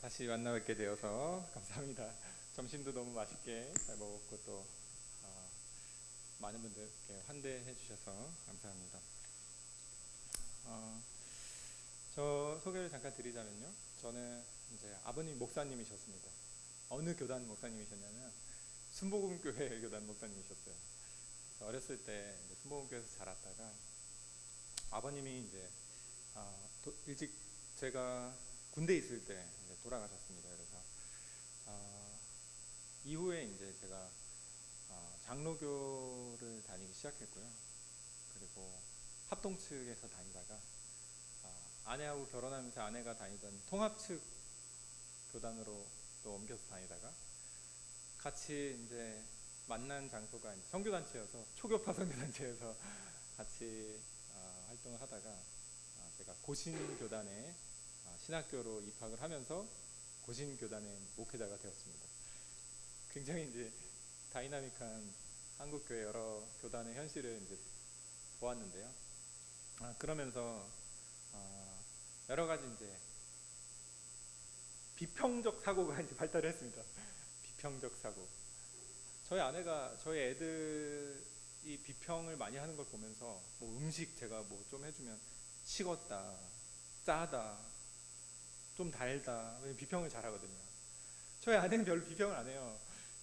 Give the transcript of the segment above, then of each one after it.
다시 만나뵙게 되어서 감사합니다. 점심도 너무 맛있게 잘 먹었고 또 많은 분들께 환대해 주셔서 감사합니다. 어, 저 소개를 잠깐 드리자면요. 저는 이제 아버님 목사님이셨습니다. 어느 교단 목사님이셨냐면 순복음교회 교단 목사님이셨어요. 어렸을 때 이제 순복음교회에서 자랐다가 아버님이 이제 일찍 제가 군대에 있을 때 이제 돌아가셨습니다. 그래서 이후에 이제 제가 장로교를 다니기 시작했고요. 그리고 합동 측에서 다니다가 아내하고 결혼하면서 아내가 다니던 통합 측 교단으로 또 옮겨서 다니다가 같이 이제 만난 장소가 이제 선교단체여서 초교파 선교단체에서 같이 활동을 하다가 제가 고신교단에 신학교로 입학을 하면서 고신교단의 목회자가 되었습니다. 굉장히 이제 다이나믹한 한국교회 여러 교단의 현실을 이제 보았는데요. 그러면서 여러 가지 이제 비평적 사고가 이제 발달을 했습니다. 비평적 사고. 저희 아내가 저희 애들이 비평을 많이 하는 걸 보면서 뭐 음식 제가 뭐 좀 해주면 식었다, 짜다, 좀 달다 비평을 잘하거든요. 저희 아내는 별로 비평을 안 해요.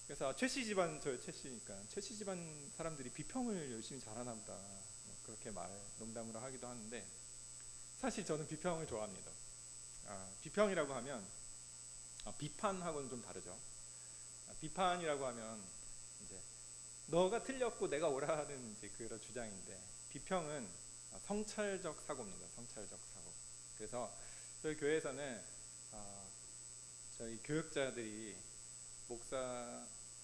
그래서 최씨 집안, 저희 최씨니까 최씨 집안 사람들이 비평을 열심히 잘하나 보다 그렇게 농담으로 하기도 하는데 사실 저는 비평을 좋아합니다. 비평이라고 하면 비판하고는 좀 다르죠. 비판이라고 하면 이제 너가 틀렸고 내가 옳아하는 이제 그런 주장인데 비평은 성찰적 사고입니다. 성찰적 사고. 그래서 저희 교회에서는 저희 교육자들이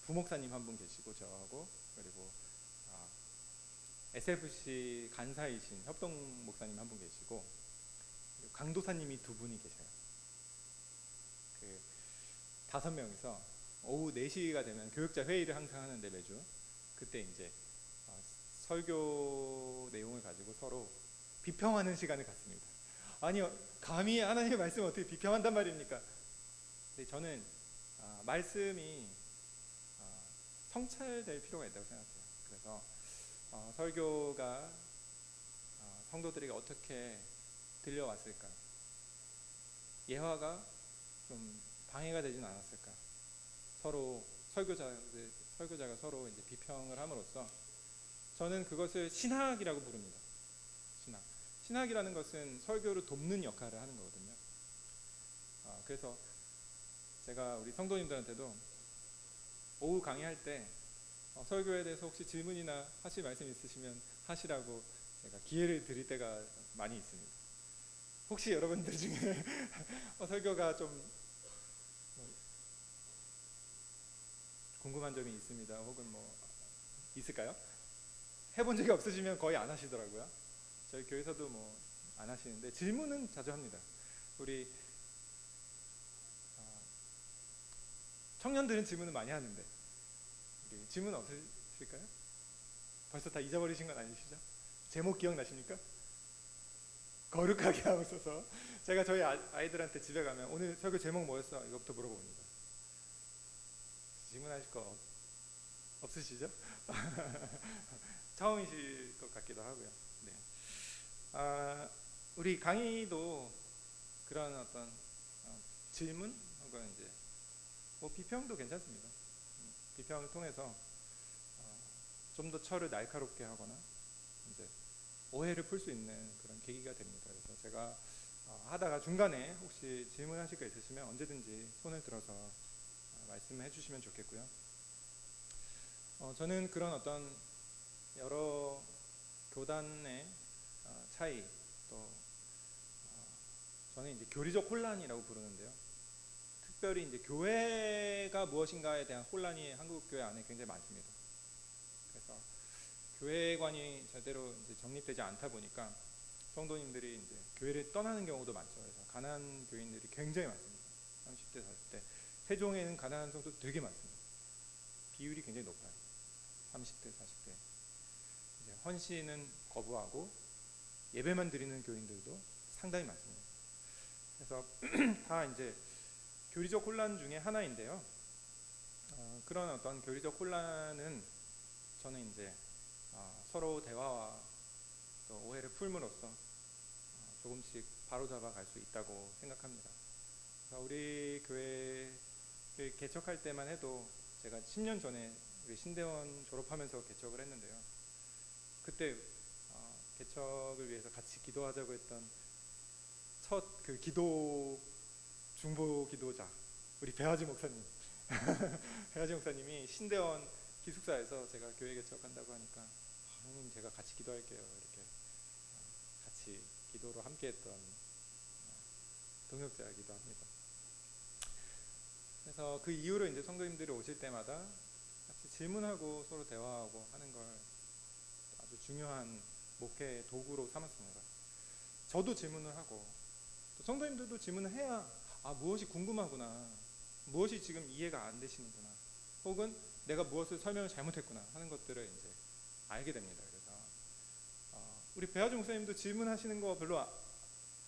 부목사님 한 분 계시고 저하고 그리고 SFC 간사이신 협동 목사님 한 분 계시고 강도사님이 두 분이 계셔요. 그 5명이서 오후 4시가 되면 교육자 회의를 항상 하는데 매주 그때 이제 설교 내용을 가지고 서로 비평하는 시간을 갖습니다. 아니요, 감히 하나님의 말씀을 어떻게 비평한단 말입니까? 근데 저는 말씀이 성찰될 필요가 있다고 생각해요. 그래서 설교가 성도들에게 어떻게 들려왔을까? 예화가 좀 방해가 되진 않았을까? 서로 설교자가 서로 이제 비평을 함으로써 저는 그것을 신학이라고 부릅니다. 신학이라는 것은 설교를 돕는 역할을 하는 거거든요. 그래서 제가 우리 성도님들한테도 오후 강의할 때 설교에 대해서 혹시 질문이나 하실 말씀 있으시면 하시라고 제가 기회를 드릴 때가 많이 있습니다. 혹시 여러분들 중에 설교가 좀 궁금한 점이 있습니다. 혹은 뭐 있을까요? 해본 적이 없으시면 거의 안 하시더라고요. 저희 교회에서도 뭐 안 하시는데 질문은 자주 합니다. 우리 청년들은 질문을 많이 하는데 우리 질문 없으실까요? 벌써 다 잊어버리신 건 아니시죠? 제목 기억나십니까? 거룩하게 하옵소서. 제가 저희 아이들한테 집에 가면 오늘 설교 제목 뭐였어? 이거부터 물어봅니다. 질문하실 거 없으시죠? 처음이실 것 같기도 하고요. 네. 우리 강의도 그런 어떤 질문 혹은 이제 뭐 비평도 괜찮습니다. 비평을 통해서 좀 더 철을 날카롭게 하거나 이제 오해를 풀 수 있는 그런 계기가 됩니다. 그래서 제가 하다가 중간에 혹시 질문하실 거 있으시면 언제든지 손을 들어서 말씀해 주시면 좋겠고요. 저는 그런 어떤 여러 교단의 차이 또 저는 이제 교리적 혼란이라고 부르는데요. 특별히 이제 교회가 무엇인가에 대한 혼란이 한국 교회 안에 굉장히 많습니다. 그래서 교회관이 제대로 이제 정립되지 않다 보니까 성도님들이 이제 교회를 떠나는 경우도 많죠. 그래서 가난한 교인들이 굉장히 많습니다. 30대, 40대. 세종에는 가난한 성도 되게 많습니다. 비율이 굉장히 높아요. 30대, 40대. 이제 헌신은 거부하고 예배만 드리는 교인들도 상당히 많습니다. 그래서 다 이제 교리적 혼란 중에 하나인데요. 그런 어떤 교리적 혼란은 저는 이제 서로 대화와 또 오해를 풀므로써 조금씩 바로잡아 갈 수 있다고 생각합니다. 우리 교회를 개척할 때만 해도 제가 10년 전에 우리 신대원 졸업하면서 개척을 했는데요. 그때 개척을 위해서 같이 기도하자고 했던 첫 그 기도 중보 기도자 우리 배화지 목사님 배화지 목사님이 신대원 기숙사에서 제가 교회 개척한다고 하니까 형님 제가 같이 기도할게요 이렇게 같이 기도로 함께했던 동역자이기도 합니다. 그래서 그 이후로 이제 성도님들이 오실 때마다 같이 질문하고 서로 대화하고 하는 걸 아주 중요한 목회의 도구로 삼았습니다. 저도 질문을 하고 또 성도님들도 질문을 해야 무엇이 궁금하구나, 무엇이 지금 이해가 안 되시는구나, 혹은 내가 무엇을 설명을 잘못했구나 하는 것들을 이제 알게 됩니다. 그래서 우리 배화주 목사님도 질문하시는 거 별로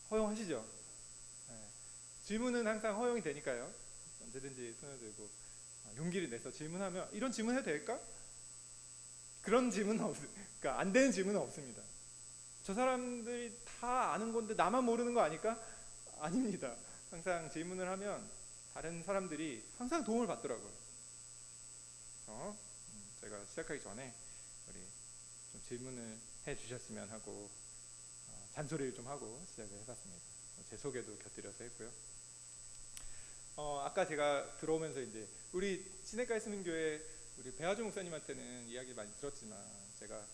허용하시죠? 네. 질문은 항상 허용이 되니까요. 언제든지 손을 들고 용기를 내서 질문하면 이런 질문 해도 될까? 그런 질문은 그러니까 안 되는 질문은 없습니다. 저 사람들이 다 아는 건데 나만 모르는 거 아닐까? 아닙니다. 항상 질문을 하면 다른 사람들이 항상 도움을 받더라고요. 그래서 제가 시작하기 전에 우리 좀 질문을 해주셨으면 하고 잔소리를 좀 하고 시작을 해봤습니다. 제 소개도 곁들여서 했고요. 아까 제가 들어오면서 이제 우리 시냇가에 쓰는 교회 우리 배화주 목사님한테는 이야기 많이 들었지만 제가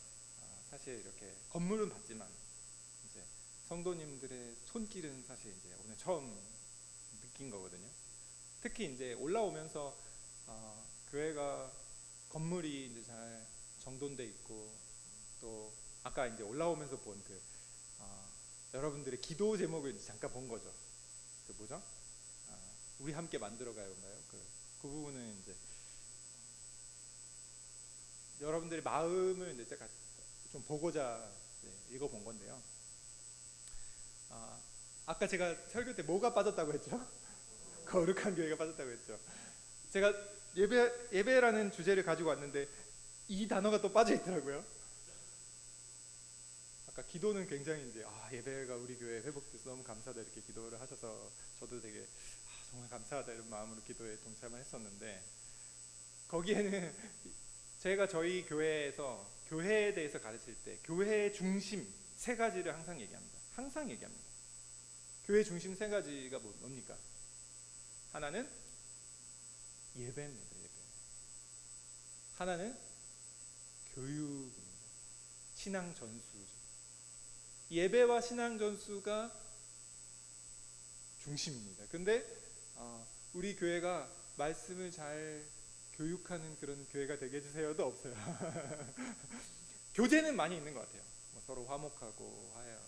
사실 이렇게 건물은 봤지만 이제 성도님들의 손길은 사실 이제 오늘 처음 느낀 거거든요. 특히 이제 올라오면서 교회가 건물이 이제 잘 정돈돼 있고 또 아까 이제 올라오면서 본 그 여러분들의 기도 제목을 이제 잠깐 본 거죠. 그 뭐죠? 우리 함께 만들어가요인가요? 그 부분은 이제 여러분들의 마음을 이제 제가 좀 보고자 읽어본 건데요. 아까 제가 설교 때 뭐가 빠졌다고 했죠? 거룩한 교회가 빠졌다고 했죠. 제가 예배라는 주제를 가지고 왔는데 이 단어가 또 빠져 있더라고요. 아까 기도는 굉장히 이제 예배가 우리 교회 회복돼서 너무 감사하다 이렇게 기도를 하셔서 저도 되게 정말 감사하다 이런 마음으로 기도에 동참을 했었는데 거기에는 제가 저희 교회에서 교회에 대해서 가르칠 때 교회의 중심 세 가지를 항상 얘기합니다. 항상 얘기합니다. 교회 중심 세 가지가 뭡니까? 하나는 예배입니다. 예배. 하나는 교육입니다. 신앙 전수죠. 예배와 신앙 전수가 중심입니다. 근데 우리 교회가 말씀을 잘 교육하는 그런 교회가 되게 해주세요도 없어요. 교제는 많이 있는 것 같아요. 서로 화목하고 화해하고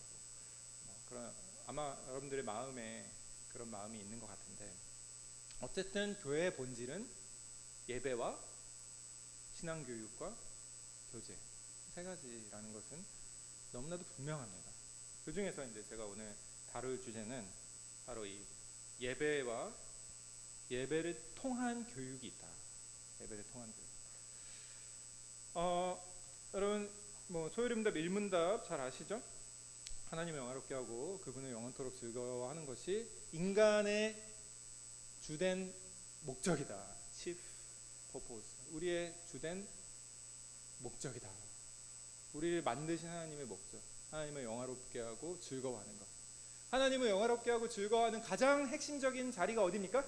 그런 아마 여러분들의 마음에 그런 마음이 있는 것 같은데 어쨌든 교회의 본질은 예배와 신앙교육과 교제 세 가지라는 것은 너무나도 분명합니다. 그 중에서 이제 제가 오늘 다룰 주제는 바로 이 예배와 예배를 통한 교육이 있다. 예배를 통한 교육. 여러분 소요림답 일문답 잘 아시죠? 하나님을 영화롭게 하고 그분을 영원토록 즐거워하는 것이 인간의 주된 목적이다. chief purpose. 우리의 주된 목적이다. 우리를 만드신 하나님의 목적. 하나님을 영화롭게 하고 즐거워하는 것. 하나님을 영화롭게 하고 즐거워하는 가장 핵심적인 자리가 어디입니까?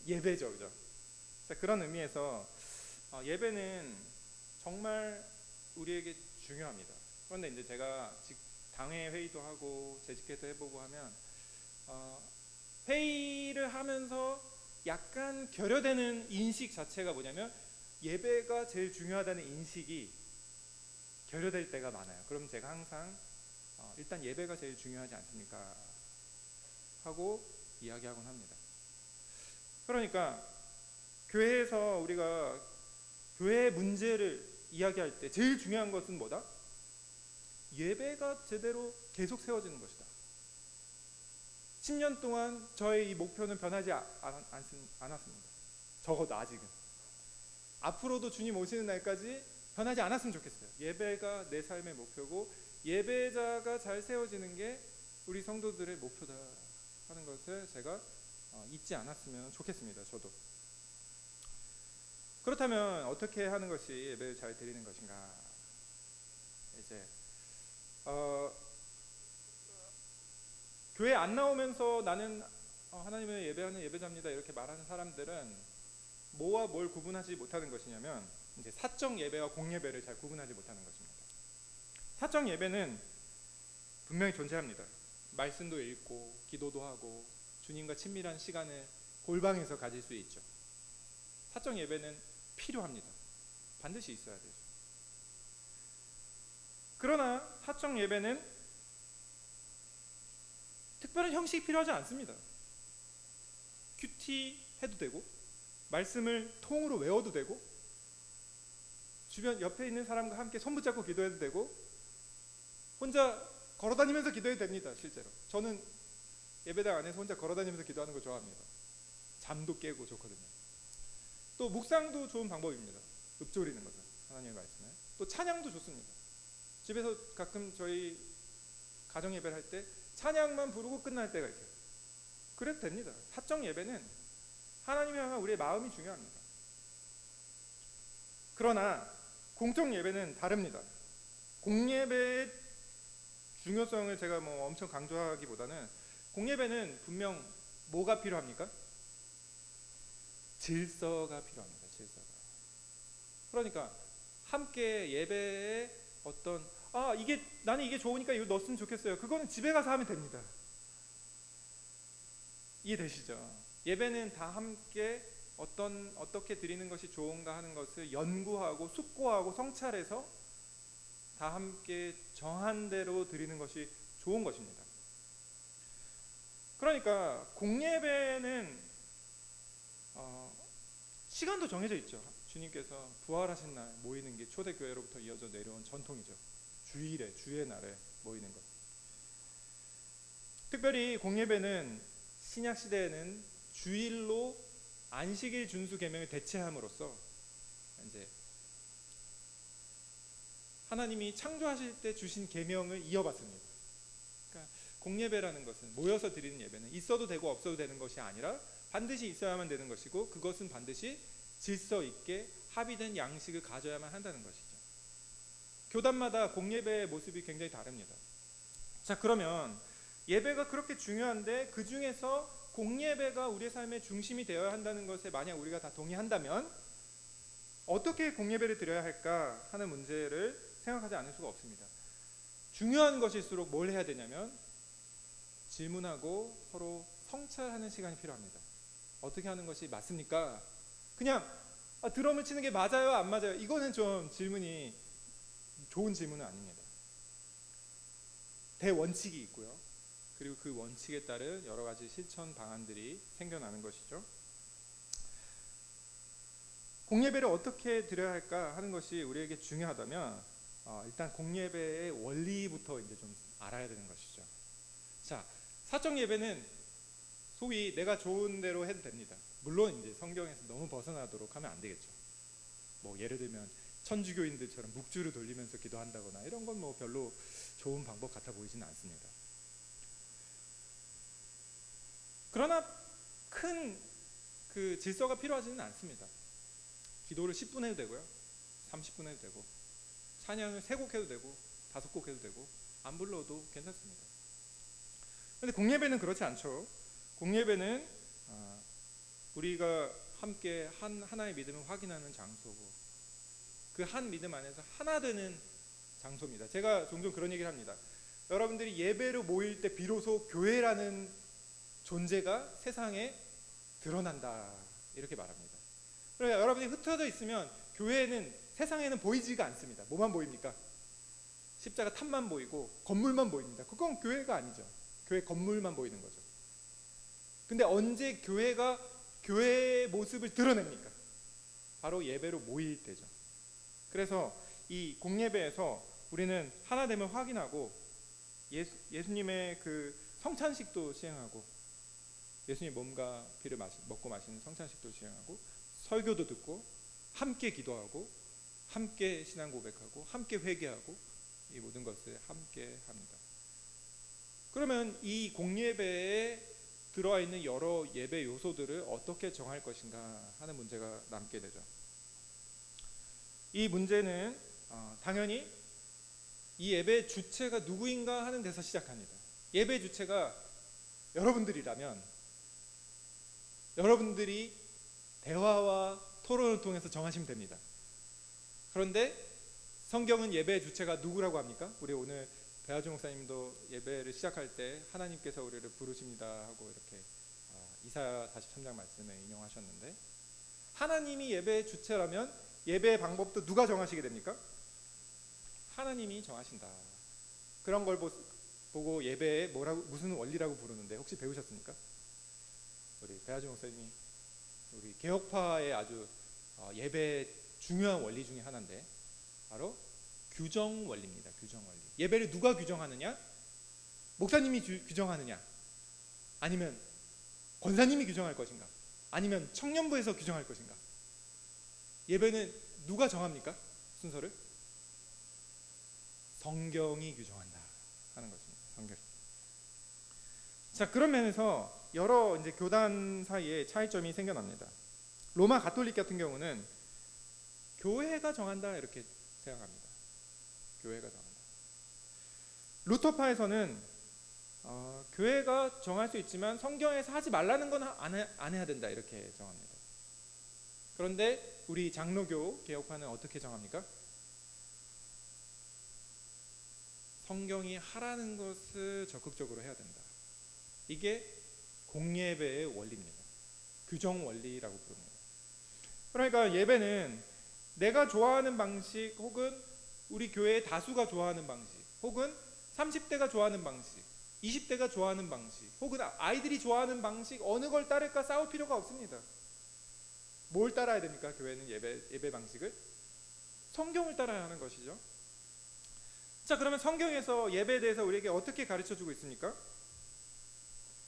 예배죠. 그죠? 자, 그런 의미에서 예배는 정말 우리에게 중요합니다. 그런데 이제 제가 당회 회의도 하고 재직회도 해보고 하면 회의를 하면서 약간 결여되는 인식 자체가 뭐냐면 예배가 제일 중요하다는 인식이 결여될 때가 많아요. 그럼 제가 항상 일단 예배가 제일 중요하지 않습니까? 하고 이야기하곤 합니다. 그러니까 교회에서 우리가 교회의 문제를 이야기할 때 제일 중요한 것은 뭐다? 예배가 제대로 계속 세워지는 것이다. 10년 동안 저의 이 목표는 변하지 않았습니다. 적어도 아직은. 앞으로도 주님 오시는 날까지 변하지 않았으면 좋겠어요. 예배가 내 삶의 목표고 예배자가 잘 세워지는 게 우리 성도들의 목표다 하는 것을 제가 잊지 않았으면 좋겠습니다. 저도. 그렇다면 어떻게 하는 것이 예배를 잘 드리는 것인가? 이제 교회 안 나오면서 나는 하나님을 예배하는 예배자입니다 이렇게 말하는 사람들은 뭐와 뭘 구분하지 못하는 것이냐면 이제 사적 예배와 공예배를 잘 구분하지 못하는 것입니다. 사적 예배는 분명히 존재합니다. 말씀도 읽고 기도도 하고 주님과 친밀한 시간을 골방에서 가질 수 있죠. 사적 예배는 필요합니다. 반드시 있어야 되죠. 그러나 사적 예배는 특별한 형식이 필요하지 않습니다. 큐티 해도 되고 말씀을 통으로 외워도 되고 주변 옆에 있는 사람과 함께 손 붙잡고 기도해도 되고 혼자 걸어다니면서 기도해도 됩니다. 실제로 저는 예배당 안에서 혼자 걸어다니면서 기도하는 거 좋아합니다. 잠도 깨고 좋거든요. 또 묵상도 좋은 방법입니다. 읊조리는 거죠. 하나님의 말씀을. 또 찬양도 좋습니다. 집에서 가끔 저희 가정 예배를 할 때 찬양만 부르고 끝날 때가 있어요. 그래도 됩니다. 사적 예배는 하나님을 향한 우리의 마음이 중요합니다. 그러나 공적 예배는 다릅니다. 공예배의 중요성을 제가 엄청 강조하기보다는 공예배는 분명 뭐가 필요합니까? 질서가 필요합니다. 질서가. 그러니까 함께 예배에 어떤 나는 이게 좋으니까 이거 넣었으면 좋겠어요. 그거는 집에 가서 하면 됩니다. 이해되시죠? 예배는 다 함께 어떻게 드리는 것이 좋은가 하는 것을 연구하고 숙고하고 성찰해서 다 함께 정한 대로 드리는 것이 좋은 것입니다. 그러니까 공예배는 시간도 정해져 있죠. 주님께서 부활하신 날 모이는 게 초대교회로부터 이어져 내려온 전통이죠. 주의 날에 모이는 것. 특별히 공예배는 신약 시대에는 주일로 안식일 준수 계명을 대체함으로써 이제 하나님이 창조하실 때 주신 계명을 이어받습니다. 그러니까 공예배라는 것은 모여서 드리는 예배는 있어도 되고 없어도 되는 것이 아니라 반드시 있어야만 되는 것이고 그것은 반드시 질서 있게 합의된 양식을 가져야만 한다는 것이죠. 교단마다 공예배의 모습이 굉장히 다릅니다. 자, 그러면 예배가 그렇게 중요한데 그 중에서 공예배가 우리의 삶의 중심이 되어야 한다는 것에 만약 우리가 다 동의한다면 어떻게 공예배를 드려야 할까 하는 문제를 생각하지 않을 수가 없습니다. 중요한 것일수록 뭘 해야 되냐면 질문하고 서로 성찰하는 시간이 필요합니다. 어떻게 하는 것이 맞습니까? 그냥 드럼을 치는 게 맞아요? 안 맞아요? 이거는 좀 질문이 좋은 질문은 아닙니다. 대원칙이 있고요. 그리고 그 원칙에 따른 여러 가지 실천 방안들이 생겨나는 것이죠. 공예배를 어떻게 드려야 할까 하는 것이 우리에게 중요하다면 일단 공예배의 원리부터 이제 좀 알아야 되는 것이죠. 자, 사적 예배는 소위 내가 좋은 대로 해도 됩니다. 물론 이제 성경에서 너무 벗어나도록 하면 안 되겠죠. 예를 들면 천주교인들처럼 묵주를 돌리면서 기도한다거나 이런 건 별로 좋은 방법 같아 보이지는 않습니다. 그러나 큰 그 질서가 필요하지는 않습니다. 기도를 10분 해도 되고요, 30분 해도 되고, 찬양을 3곡 해도 되고 5곡 해도 되고, 안 불러도 괜찮습니다. 그런데 공예배는 그렇지 않죠. 공예배는 우리가 함께 하나의 믿음을 확인하는 장소고 그 한 믿음 안에서 하나 되는 장소입니다. 제가 종종 그런 얘기를 합니다. 여러분들이 예배로 모일 때 비로소 교회라는 존재가 세상에 드러난다 이렇게 말합니다. 그러니까 여러분이 흩어져 있으면 교회는 세상에는 보이지가 않습니다. 뭐만 보입니까? 십자가 탑만 보이고 건물만 보입니다. 그건 교회가 아니죠. 교회 건물만 보이는 거죠. 근데 언제 교회가 교회의 모습을 드러냅니까? 바로 예배로 모일 때죠. 그래서 이 공예배에서 우리는 하나됨을 확인하고 예수님의 그 성찬식도 시행하고 예수님 몸과 피를 먹고 마시는 성찬식도 수행하고 설교도 듣고 함께 기도하고 함께 신앙 고백하고 함께 회개하고 이 모든 것을 함께 합니다. 그러면 이 공예배에 들어와 있는 여러 예배 요소들을 어떻게 정할 것인가 하는 문제가 남게 되죠. 이 문제는 당연히 이 예배 주체가 누구인가 하는 데서 시작합니다. 예배 주체가 여러분들이라면 여러분들이 대화와 토론을 통해서 정하시면 됩니다. 그런데 성경은 예배 주체가 누구라고 합니까? 우리 오늘 배아주 목사님도 예배를 시작할 때 하나님께서 우리를 부르십니다 하고 이렇게 이사야 43장 말씀을 인용하셨는데, 하나님이 예배 주체라면 예배의 방법도 누가 정하시게 됩니까? 하나님이 정하신다. 그런 걸 보고 예배에 무슨 원리라고 부르는데 혹시 배우셨습니까? 우리 배아주 목사님이 우리 개혁파의 아주 예배의 중요한 원리 중에 하나인데 바로 규정 원리입니다. 규정 원리. 예배를 누가 규정하느냐? 목사님이 규정하느냐? 아니면 권사님이 규정할 것인가? 아니면 청년부에서 규정할 것인가? 예배는 누가 정합니까? 순서를? 성경이 규정한다 하는 것입니다. 성경. 자, 그런 면에서 여러 이제 교단 사이에 차이점이 생겨납니다. 로마 가톨릭 같은 경우는 교회가 정한다 이렇게 생각합니다. 교회가 정한다. 루터파에서는 교회가 정할 수 있지만 성경에서 하지 말라는 건 안 해야 된다 이렇게 정합니다. 그런데 우리 장로교 개혁파는 어떻게 정합니까? 성경이 하라는 것을 적극적으로 해야 된다. 이게 공예배의 원리입니다. 규정 원리라고 부릅니다. 그러니까 예배는 내가 좋아하는 방식 혹은 우리 교회의 다수가 좋아하는 방식 혹은 30대가 좋아하는 방식 20대가 좋아하는 방식 혹은 아이들이 좋아하는 방식 어느 걸 따를까 싸울 필요가 없습니다. 뭘 따라야 됩니까? 교회는 예배 방식을 성경을 따라야 하는 것이죠. 자, 그러면 성경에서 예배에 대해서 우리에게 어떻게 가르쳐주고 있습니까?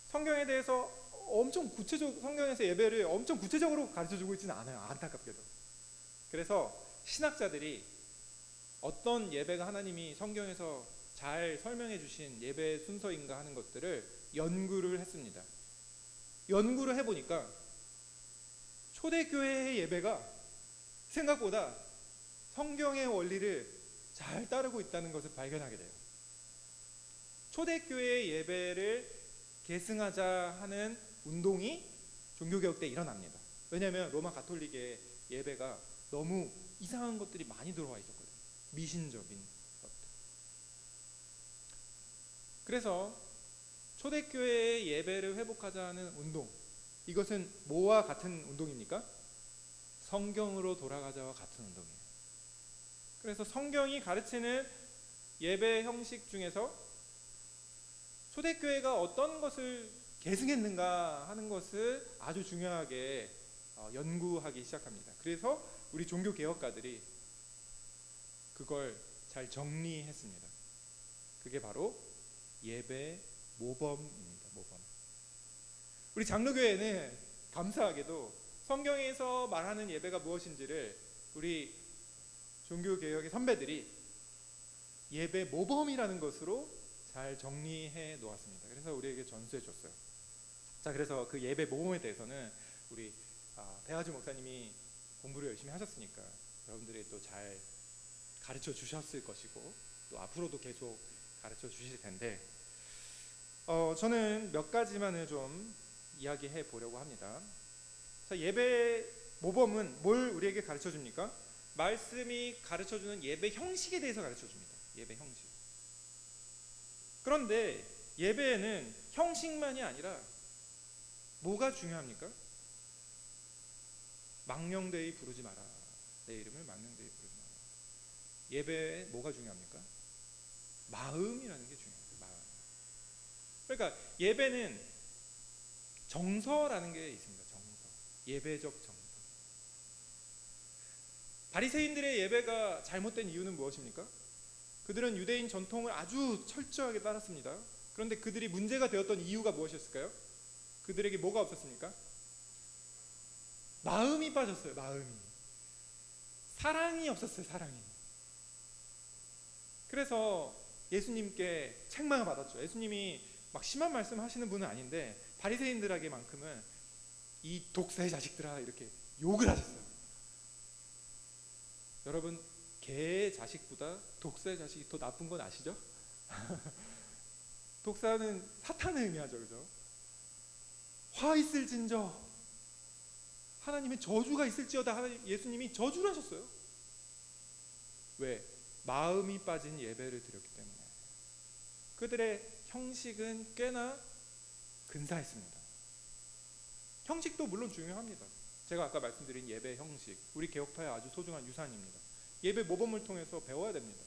성경에 대해서 성경에서 예배를 엄청 구체적으로 가르쳐주고 있지는 않아요. 안타깝게도. 그래서 신학자들이 어떤 예배가 하나님이 성경에서 잘 설명해 주신 예배 순서인가 하는 것들을 연구를 했습니다. 연구를 해보니까 초대교회의 예배가 생각보다 성경의 원리를 잘 따르고 있다는 것을 발견하게 돼요. 초대교회의 예배를 계승하자 하는 운동이 종교개혁 때 일어납니다. 왜냐하면 로마 가톨릭의 예배가 너무 이상한 것들이 많이 들어와 있었거든요. 미신적인 것들. 그래서 초대교회의 예배를 회복하자는 운동, 이것은 뭐와 같은 운동입니까? 성경으로 돌아가자와 같은 운동이에요. 그래서 성경이 가르치는 예배 형식 중에서 초대교회가 어떤 것을 계승했는가 하는 것을 아주 중요하게 연구하기 시작합니다. 그래서 우리 종교개혁가들이 그걸 잘 정리했습니다. 그게 바로 예배 모범입니다. 모범. 우리 장로교회는 감사하게도 성경에서 말하는 예배가 무엇인지를 우리 종교개혁의 선배들이 예배 모범이라는 것으로 잘 정리해 놓았습니다. 그래서 우리에게 전수해 줬어요. 자, 그래서 그 예배 모범에 대해서는 우리 배아주 목사님이 공부를 열심히 하셨으니까 여러분들이 또 잘 가르쳐 주셨을 것이고 또 앞으로도 계속 가르쳐 주실 텐데 저는 몇 가지만을 좀 이야기해 보려고 합니다. 자, 예배 모범은 뭘 우리에게 가르쳐 줍니까? 말씀이 가르쳐 주는 예배 형식에 대해서 가르쳐 줍니다. 예배 형식. 그런데 예배에는 형식만이 아니라 뭐가 중요합니까? 망령되이 부르지 마라. 내 이름을 망령되이 부르지 마라. 예배에 뭐가 중요합니까? 마음이라는 게 중요해요. 마음. 그러니까 예배는 정서라는 게 있습니다. 정서. 예배적 정서. 바리새인들의 예배가 잘못된 이유는 무엇입니까? 그들은 유대인 전통을 아주 철저하게 따랐습니다. 그런데 그들이 문제가 되었던 이유가 무엇이었을까요? 그들에게 뭐가 없었습니까? 마음이 빠졌어요. 마음이. 사랑이 없었어요. 사랑이. 그래서 예수님께 책망을 받았죠. 예수님이 막 심한 말씀 하시는 분은 아닌데 바리새인들에게만큼은 이 독사의 자식들아 이렇게 욕을 하셨어요. 여러분, 개의 자식보다 독사의 자식이 더 나쁜 건 아시죠? 독사는 사탄을 의미하죠. 그죠? 화 있을진저, 하나님의 저주가 있을지어다. 하나님, 예수님이 저주를 하셨어요. 왜? 마음이 빠진 예배를 드렸기 때문에. 그들의 형식은 꽤나 근사했습니다. 형식도 물론 중요합니다. 제가 아까 말씀드린 예배 형식, 우리 개혁파의 아주 소중한 유산입니다. 예배 모범을 통해서 배워야 됩니다.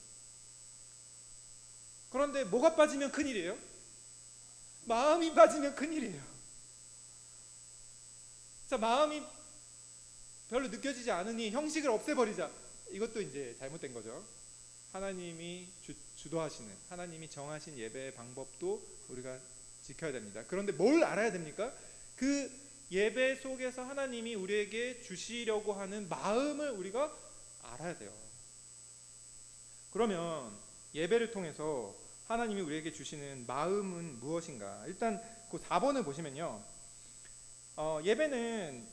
그런데 뭐가 빠지면 큰일이에요? 마음이 빠지면 큰일이에요. 자, 마음이 별로 느껴지지 않으니 형식을 없애버리자. 이것도 이제 잘못된 거죠. 하나님이 주도하시는, 하나님이 정하신 예배의 방법도 우리가 지켜야 됩니다. 그런데 뭘 알아야 됩니까? 그 예배 속에서 하나님이 우리에게 주시려고 하는 마음을 우리가 알아야 돼요. 그러면 예배를 통해서 하나님이 우리에게 주시는 마음은 무엇인가? 일단 그 4번을 보시면요, 예배는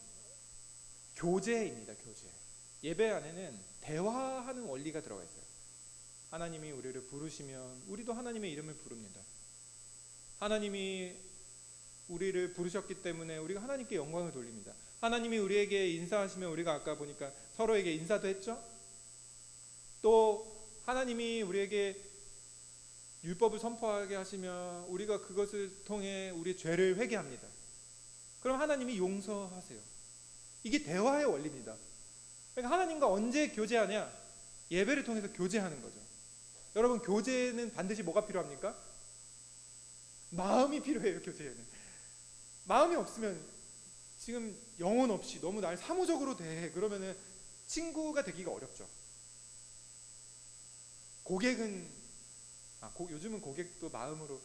교제입니다. 교제. 예배 안에는 대화하는 원리가 들어가 있어요. 하나님이 우리를 부르시면 우리도 하나님의 이름을 부릅니다. 하나님이 우리를 부르셨기 때문에 우리가 하나님께 영광을 돌립니다. 하나님이 우리에게 인사하시면 우리가 아까 보니까 서로에게 인사도 했죠. 또 하나님이 우리에게 율법을 선포하게 하시면 우리가 그것을 통해 우리의 죄를 회개합니다. 그럼 하나님이 용서하세요. 이게 대화의 원리입니다. 그러니까 하나님과 언제 교제하냐? 예배를 통해서 교제하는 거죠. 여러분, 교제는 반드시 뭐가 필요합니까? 마음이 필요해요. 교제에는 마음이 없으면, 지금 영혼 없이 너무 날 사무적으로 대 그러면은 친구가 되기가 어렵죠. 고객은 요즘은 고객도 마음으로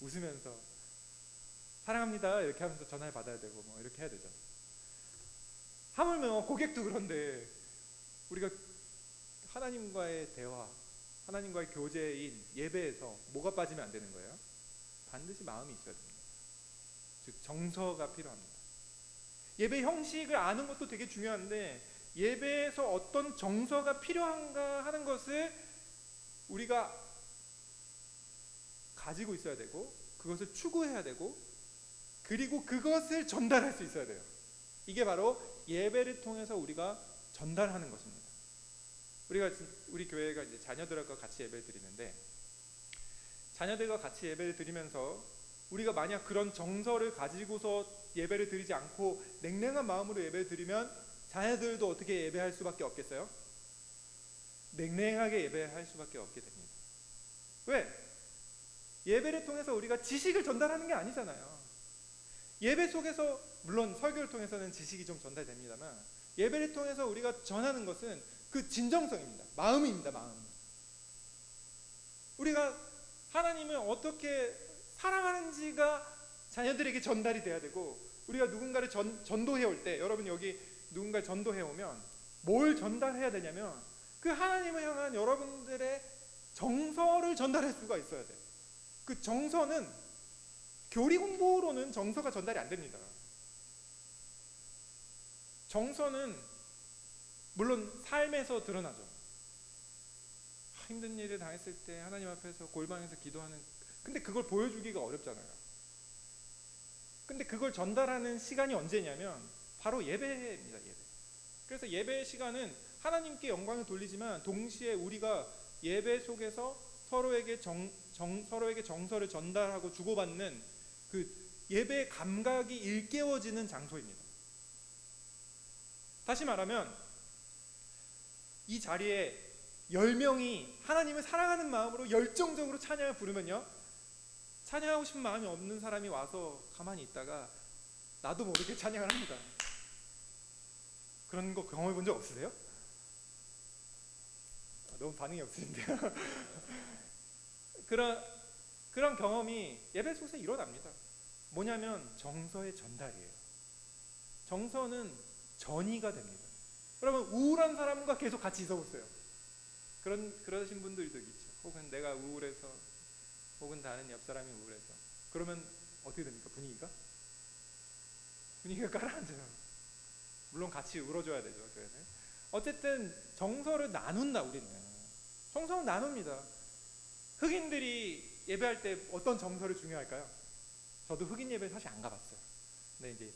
웃으면서 사랑합니다 이렇게 하면서 전화를 받아야 되고 뭐 이렇게 해야 되죠. 하물며 고객도 그런데 우리가 하나님과의 대화, 하나님과의 교제인 예배에서 뭐가 빠지면 안 되는 거예요? 반드시 마음이 있어야 됩니다. 즉 정서가 필요합니다. 예배 형식을 아는 것도 되게 중요한데 예배에서 어떤 정서가 필요한가 하는 것을 우리가 가지고 있어야 되고 그것을 추구해야 되고 그리고 그것을 전달할 수 있어야 돼요. 이게 바로 예배를 통해서 우리가 전달하는 것입니다. 우리 교회가 이제 자녀들과 같이 예배를 드리는데, 자녀들과 같이 예배를 드리면서 우리가 만약 그런 정서를 가지고서 예배를 드리지 않고 냉랭한 마음으로 예배를 드리면 자녀들도 어떻게 예배할 수밖에 없겠어요? 냉랭하게 예배할 수밖에 없게 됩니다. 왜? 예배를 통해서 우리가 지식을 전달하는 게 아니잖아요. 예배 속에서 물론 설교를 통해서는 지식이 좀 전달됩니다만 예배를 통해서 우리가 전하는 것은 그 진정성입니다. 마음입니다. 마음. 우리가 하나님을 어떻게 사랑하는지가 자녀들에게 전달이 돼야 되고, 우리가 누군가를 전도해 올 때, 여러분 여기 누군가를 전도해 오면 뭘 전달해야 되냐면 그 하나님을 향한 여러분들의 정서를 전달할 수가 있어야 돼요. 그 정서는 교리 공부로는 정서가 전달이 안 됩니다. 정서는 물론 삶에서 드러나죠. 힘든 일을 당했을 때 하나님 앞에서 골방에서 기도하는, 근데 그걸 보여주기가 어렵잖아요. 근데 그걸 전달하는 시간이 언제냐면 바로 예배입니다. 예배. 그래서 예배의 시간은 하나님께 영광을 돌리지만 동시에 우리가 예배 속에서 서로에게 서로에게 정서를 전달하고 주고받는 그 예배의 감각이 일깨워지는 장소입니다. 다시 말하면 이 자리에 10명이 하나님을 사랑하는 마음으로 열정적으로 찬양을 부르면요, 찬양하고 싶은 마음이 없는 사람이 와서 가만히 있다가 나도 모르게 찬양을 합니다. 그런 거 경험해 본 적 없으세요? 너무 반응이 없으신데요. 그런 경험이 예배 속에서 일어납니다. 뭐냐면 정서의 전달이에요. 정서는 전이가 됩니다. 여러분, 우울한 사람과 계속 같이 있어보세요. 그러신 분들도 있죠. 혹은 내가 우울해서, 혹은 다른 옆 사람이 우울해서, 그러면 어떻게 됩니까? 분위기가 가라앉아요. 물론 같이 울어줘야 되죠. 어쨌든 정서를 나눈다. 우리는 정서는 나눕니다. 흑인들이 예배할 때 어떤 정서를 중요할까요? 저도 흑인 예배 사실 안 가봤어요. 근데 이제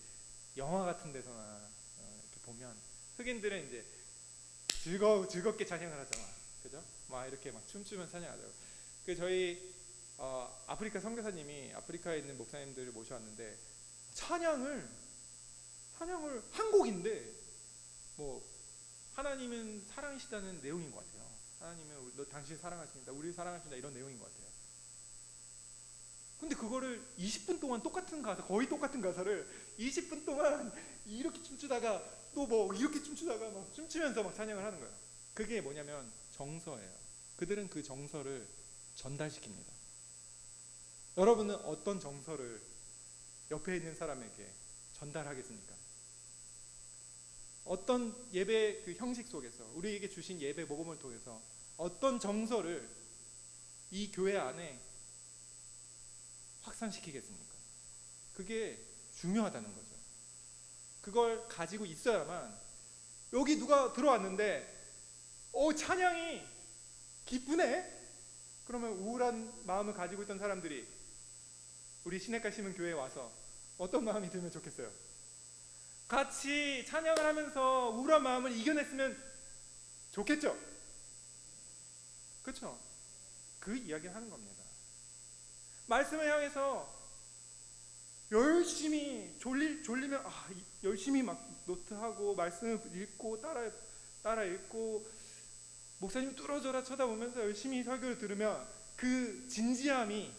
영화 같은 데서나 이렇게 보면 흑인들은 이제 즐겁게 찬양을 하잖아, 그죠? 막 이렇게 막 춤추면 찬양하죠. 저희 아프리카 선교사님이 아프리카에 있는 목사님들을 모셔왔는데 찬양을 한 곡인데 뭐 하나님은 사랑이시다는 내용인 것 같아요. 하나님은 당신 사랑하십니다, 우리 사랑하십니다, 이런 내용인 것 같아요. 근데 그거를 20분 동안 거의 똑같은 가사를 20분 동안 이렇게 춤추다가 또 뭐 이렇게 춤추다가 막 춤추면서 막 찬양을 하는 거예요. 그게 뭐냐면 정서예요. 그들은 그 정서를 전달시킵니다. 여러분은 어떤 정서를 옆에 있는 사람에게 전달하겠습니까? 어떤 예배 그 형식 속에서 우리에게 주신 예배 모범을 통해서 어떤 정서를 이 교회 안에 확산시키겠습니까? 그게 중요하다는 거죠. 그걸 가지고 있어야만, 여기 누가 들어왔는데 찬양이 기쁘네? 그러면 우울한 마음을 가지고 있던 사람들이 우리 시냇가 시민 교회에 와서 어떤 마음이 들면 좋겠어요? 같이 찬양을 하면서 우울한 마음을 이겨냈으면 좋겠죠? 그렇죠? 그 이야기를 하는 겁니다. 말씀을 향해서 열심히 졸리면 열심히 막 노트하고 말씀을 읽고 따라 읽고 목사님 뚫어져라 쳐다보면서 열심히 설교를 들으면 그 진지함이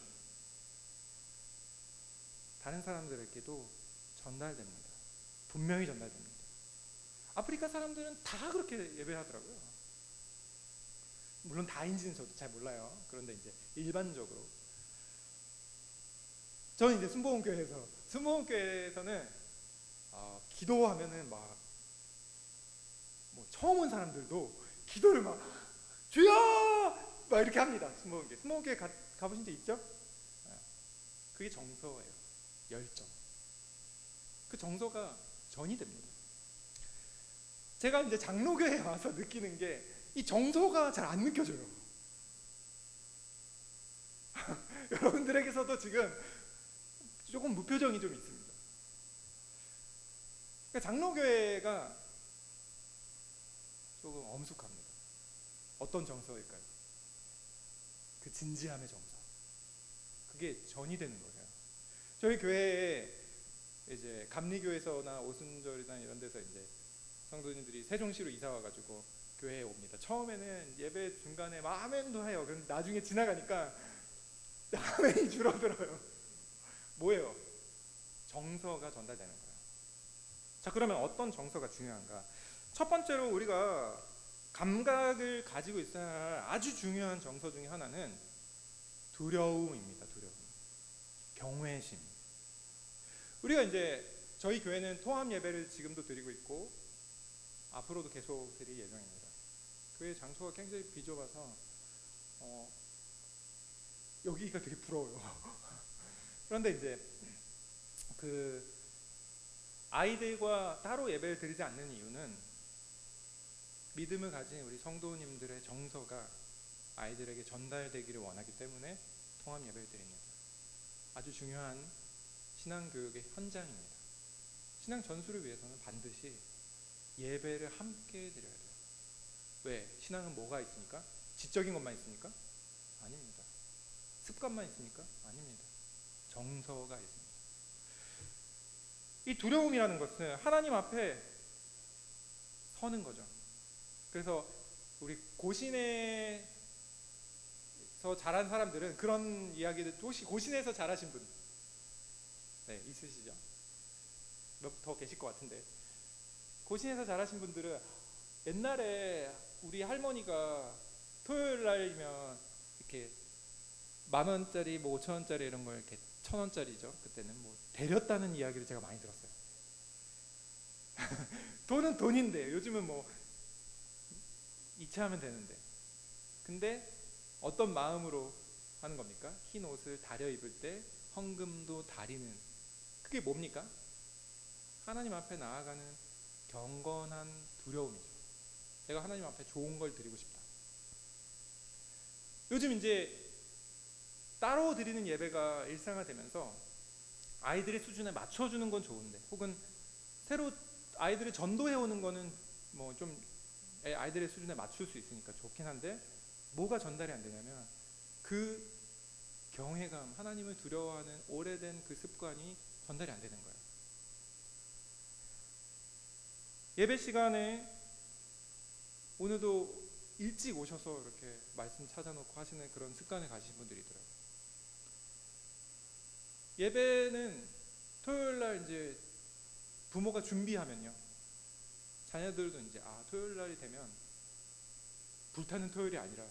다른 사람들에게도 전달됩니다. 분명히 전달됩니다. 아프리카 사람들은 다 그렇게 예배하더라고요. 물론 다인지는 저도 잘 몰라요. 그런데 이제 일반적으로 저는 이제 순복음교회에서는 기도하면은 막 처음 온 사람들도 기도를 막 주여 막 이렇게 합니다. 순복음교회 가보신 적 있죠? 그게 정서예요. 열정. 그 정서가 전이 됩니다. 제가 이제 장로교회에 와서 느끼는 게 이 정서가 잘 안 느껴져요. 여러분들에게서도 지금 조금 무표정이 좀 있습니다. 그러니까 장로교회가 조금 엄숙합니다. 어떤 정서일까요? 그 진지함의 정서. 그게 전이 되는 거예요. 저희 교회에 이제 감리교에서나 오순절이나 이런 데서 이제 성도님들이 세종시로 이사 와가지고 교회에 옵니다. 처음에는 예배 중간에 막 아멘도 해요. 그럼 나중에 지나가니까 아멘이 줄어들어요. 뭐예요? 정서가 전달되는 거예요. 자, 그러면 어떤 정서가 중요한가? 첫 번째로 우리가 감각을 가지고 있어야 할 아주 중요한 정서 중에 하나는 두려움입니다. 두려움. 경외심. 우리가 이제 저희 교회는 통합 예배를 지금도 드리고 있고 앞으로도 계속 드릴 예정입니다. 교회 장소가 굉장히 비좁아서 여기가 되게 부러워요. 그런데 이제 그 아이들과 따로 예배를 드리지 않는 이유는 믿음을 가진 우리 성도님들의 정서가 아이들에게 전달되기를 원하기 때문에 통합 예배를 드립니다. 아주 중요한 신앙교육의 현장입니다. 신앙 전수를 위해서는 반드시 예배를 함께 드려야 돼요. 왜? 신앙은 뭐가 있습니까? 지적인 것만 있습니까? 아닙니다. 습관만 있습니까? 아닙니다. 정서가 있습니다. 이 두려움이라는 것은 하나님 앞에 서는 거죠. 그래서 우리 고신에서 자란 사람들은 그런 이야기들, 혹시 고신에서 자라신 분 있으시죠? 몇 더 계실 것 같은데, 고신에서 자라신 분들은 옛날에 우리 할머니가 토요일 날이면 이렇게 10,000원짜리, 5,000원짜리 이런 걸 이렇게 1,000원짜리죠. 그때는 뭐 데렸다는 이야기를 제가 많이 들었어요. 돈은 돈인데 요즘은 뭐 이체하면 되는데, 근데 어떤 마음으로 하는 겁니까? 흰 옷을 다려 입을 때 헌금도 다리는, 그게 뭡니까? 하나님 앞에 나아가는 경건한 두려움이죠. 내가 하나님 앞에 좋은 걸 드리고 싶다. 요즘 이제 따로 드리는 예배가 일상화되면서 아이들의 수준에 맞춰주는 건 좋은데, 혹은 새로 아이들을 전도해 오는 거는 뭐 좀 아이들의 수준에 맞출 수 있으니까 좋긴 한데, 뭐가 전달이 안 되냐면 그 경외감, 하나님을 두려워하는 오래된 그 습관이 전달이 안 되는 거예요. 예배 시간에 오늘도 일찍 오셔서 이렇게 말씀 찾아놓고 하시는 그런 습관을 가지신 분들이 있더라고요. 예배는 토요일날 이제 부모가 준비하면요, 자녀들도 이제 토요일날이 되면 불타는 토요일이 아니라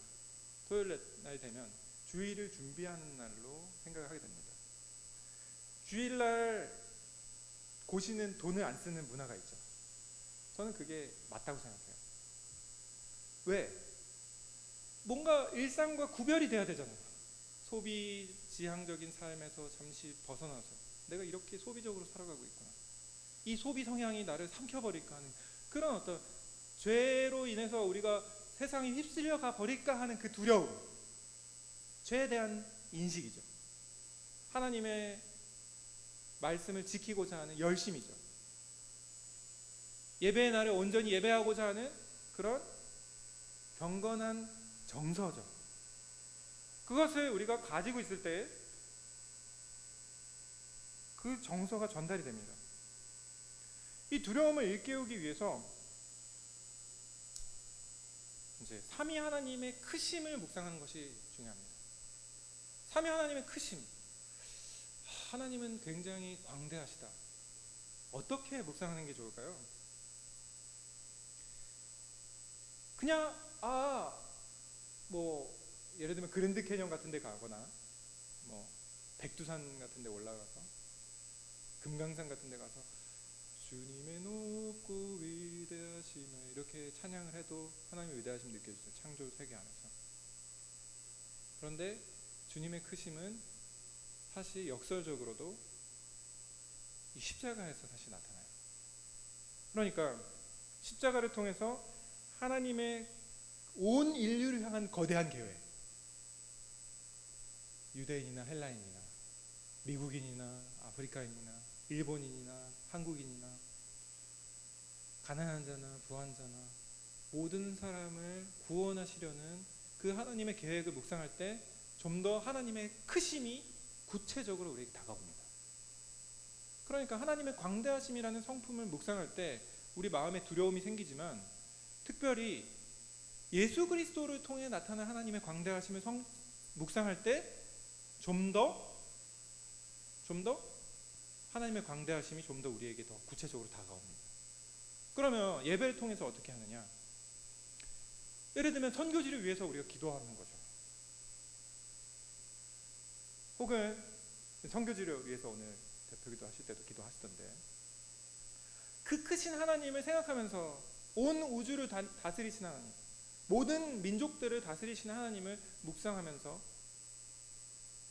토요일날이 되면 주일을 준비하는 날로 생각을 하게 됩니다. 주일날 고시는 돈을 안 쓰는 문화가 있죠. 저는 그게 맞다고 생각해요. 왜? 뭔가 일상과 구별이 돼야 되잖아요. 소비 지향적인 삶에서 잠시 벗어나서 내가 이렇게 소비적으로 살아가고 있구나, 이 소비 성향이 나를 삼켜버릴까 하는 그런 어떤, 죄로 인해서 우리가 세상에 휩쓸려 가 버릴까 하는 그 두려움, 죄에 대한 인식이죠. 하나님의 말씀을 지키고자 하는 열심이죠. 예배의 날에 온전히 예배하고자 하는 그런 경건한 정서죠. 그것을 우리가 가지고 있을 때 그 정서가 전달이 됩니다. 이 두려움을 일깨우기 위해서 이제 삼위 하나님의 크심을 묵상하는 것이 중요합니다. 삼위 하나님의 크심, 하나님은 굉장히 광대하시다. 어떻게 묵상하는 게 좋을까요? 그냥 뭐 예를 들면 그랜드 캐년 같은 데 가거나 뭐 백두산 같은 데 올라가서 금강산 같은 데 가서 주님의 높고 위대하심을 이렇게 찬양을 해도 하나님의 위대하심이 느껴지죠. 창조 세계 안에서. 그런데 주님의 크심은 사실 역설적으로도 이 십자가에서 사실 나타나요. 그러니까 십자가를 통해서 하나님의 온 인류를 향한 거대한 계획, 유대인이나 헬라인이나 미국인이나 아프리카인이나 일본인이나 한국인이나 가난한 자나 부한 자나 모든 사람을 구원하시려는 그 하나님의 계획을 묵상할 때 좀 더 하나님의 크심이 구체적으로 우리에게 다가옵니다. 그러니까 하나님의 광대하심이라는 성품을 묵상할 때 우리 마음에 두려움이 생기지만, 특별히 예수 그리스도를 통해 나타난 하나님의 광대하심을 묵상할 때 좀 더 하나님의 광대하심이 좀 더 우리에게 더 구체적으로 다가옵니다. 그러면 예배를 통해서 어떻게 하느냐? 예를 들면 선교지를 위해서 우리가 기도하는 거죠. 혹은 선교지를 위해서 오늘 대표기도 하실 때도 기도하시던데, 그 크신 하나님을 생각하면서 온 우주를 다스리시는 하나님, 모든 민족들을 다스리시는 하나님을 묵상하면서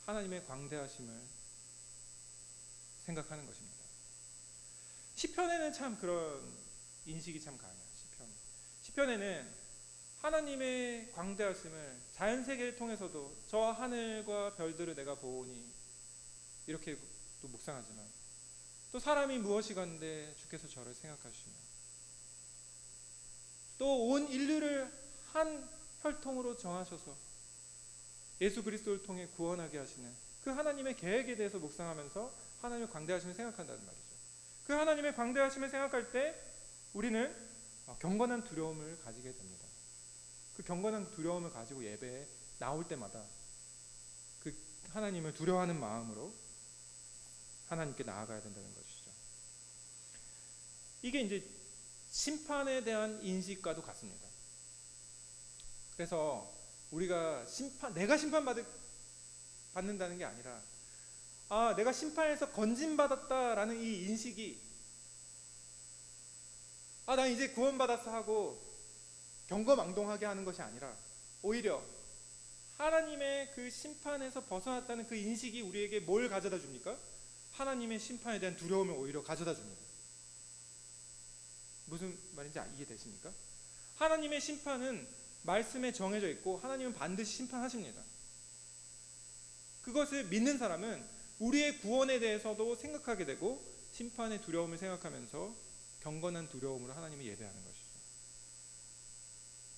하나님의 광대하심을 생각하는 것입니다. 시편에는 참 그런 인식이 참 강해요. 시편에는 하나님의 광대하심을 자연세계를 통해서도 저 하늘과 별들을 내가 보니 이렇게 또 묵상하지만, 또 사람이 무엇이건데 주께서 저를 생각하시며, 또 온 인류를 한 혈통으로 정하셔서 예수 그리스도를 통해 구원하게 하시는 그 하나님의 계획에 대해서 묵상하면서 하나님의 광대하심을 생각한다는 말이죠. 그 하나님의 광대하심을 생각할 때 우리는 경건한 두려움을 가지게 됩니다. 그 경건한 두려움을 가지고 예배에 나올 때마다 그 하나님을 두려워하는 마음으로 하나님께 나아가야 된다는 것이죠. 이게 이제 심판에 대한 인식과도 같습니다. 그래서 우리가 내가 심판받는다는 게 아니라 아, 내가 심판에서 건진받았다라는 이 인식이, 아, 난 이제 구원받았어 하고 경거망동하게 하는 것이 아니라 오히려 하나님의 그 심판에서 벗어났다는 그 인식이 우리에게 뭘 가져다 줍니까? 하나님의 심판에 대한 두려움을 오히려 가져다 줍니다. 무슨 말인지 이해되십니까? 하나님의 심판은 말씀에 정해져 있고 하나님은 반드시 심판하십니다. 그것을 믿는 사람은 우리의 구원에 대해서도 생각하게 되고 심판의 두려움을 생각하면서 경건한 두려움으로 하나님을 예배하는 것이죠.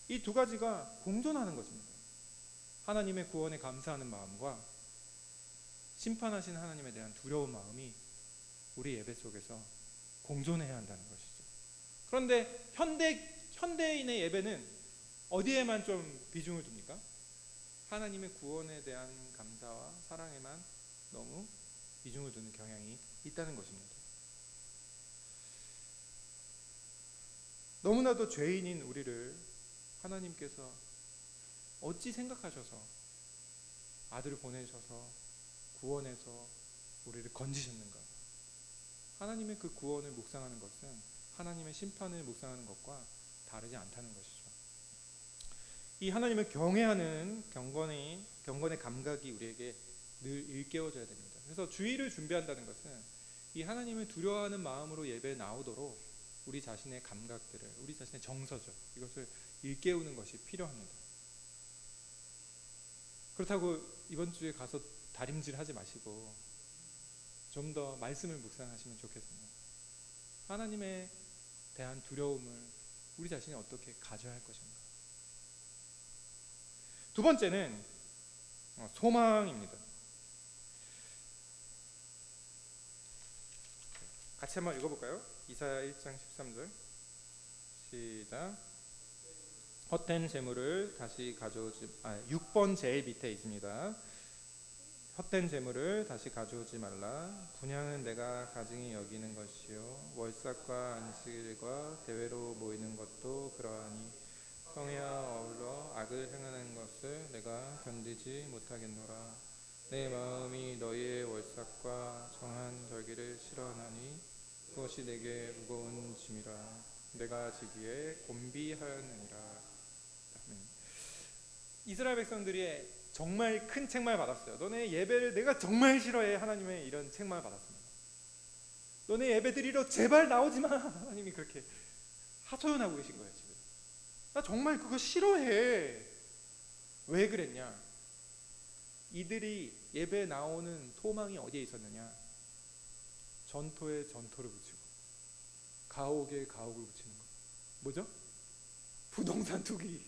이 두 가지가 공존하는 것입니다. 하나님의 구원에 감사하는 마음과 심판하신 하나님에 대한 두려운 마음이 우리 예배 속에서 공존해야 한다는 것이죠. 그런데 현대인의 예배는 어디에만 좀 비중을 둡니까? 하나님의 구원에 대한 감사와 사랑에만 너무 비중을 두는 경향이 있다는 것입니다. 너무나도 죄인인 우리를 하나님께서 어찌 생각하셔서 아들을 보내셔서 구원해서 우리를 건지셨는가? 하나님의 그 구원을 묵상하는 것은 하나님의 심판을 묵상하는 것과 다르지 않다는 것이죠. 이 하나님을 경외하는 경건의 감각이 우리에게 늘 일깨워져야 됩니다. 그래서 주일을 준비한다는 것은 이 하나님을 두려워하는 마음으로 예배에 나오도록 우리 자신의 감각들을, 우리 자신의 정서죠, 이것을 일깨우는 것이 필요합니다. 그렇다고 이번 주에 가서 다림질 하지 마시고 좀 더 말씀을 묵상하시면 좋겠습니다. 하나님에 대한 두려움을 우리 자신이 어떻게 가져야 할 것인가. 두 번째는 소망입니다. 같이 한번 읽어볼까요? 이사야 1장 13절 시작. 헛된 재물을 다시 가져오지 6번 제일 밑에 있습니다. 헛된 재물을 다시 가져오지 말라. 분향은 내가 가증히 여기는 것이요 월삭과 안식일과 대회로 모이는 것도 그러하니 성회와 어울러 악을 행하는 것을 내가 견디지 못하겠노라. 내 마음이 너희의 월삭과 정한 절기를 싫어하나니 그것이 내게 무거운 짐이라. 내가 지기에 곤비하였느니라. 이스라엘 백성들이 정말 큰 책망을 받았어요. 너네 예배를 내가 정말 싫어해. 하나님의 이런 책망을 받았습니다. 너네 예배 드리러 제발 나오지 마. 하나님이 그렇게 하소연하고 계신 거예요. 지금 나 정말 그거 싫어해. 왜 그랬냐? 이들이 예배에 나오는 소망이 어디에 있었느냐? 전토에 전토를 붙이고 가옥에 가옥을 붙이는 거. 뭐죠? 부동산 투기.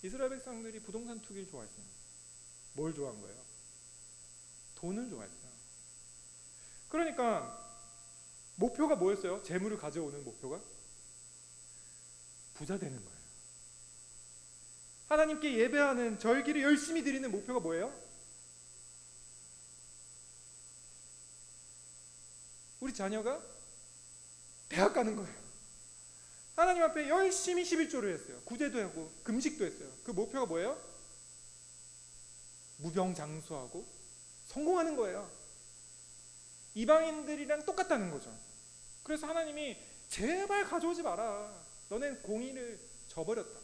이스라엘 백성들이 부동산 투기를 좋아했어요. 뭘 좋아한 거예요? 돈을 좋아했어요. 그러니까 목표가 뭐였어요? 재물을 가져오는 목표가? 부자 되는 거예요. 하나님께 예배하는 절기를 열심히 드리는 목표가 뭐예요? 우리 자녀가 대학 가는 거예요. 하나님 앞에 열심히 11조를 했어요. 구제도 하고 금식도 했어요. 그 목표가 뭐예요? 무병장수하고 성공하는 거예요. 이방인들이랑 똑같다는 거죠. 그래서 하나님이 제발 가져오지 마라. 너넨 공의를 저버렸다.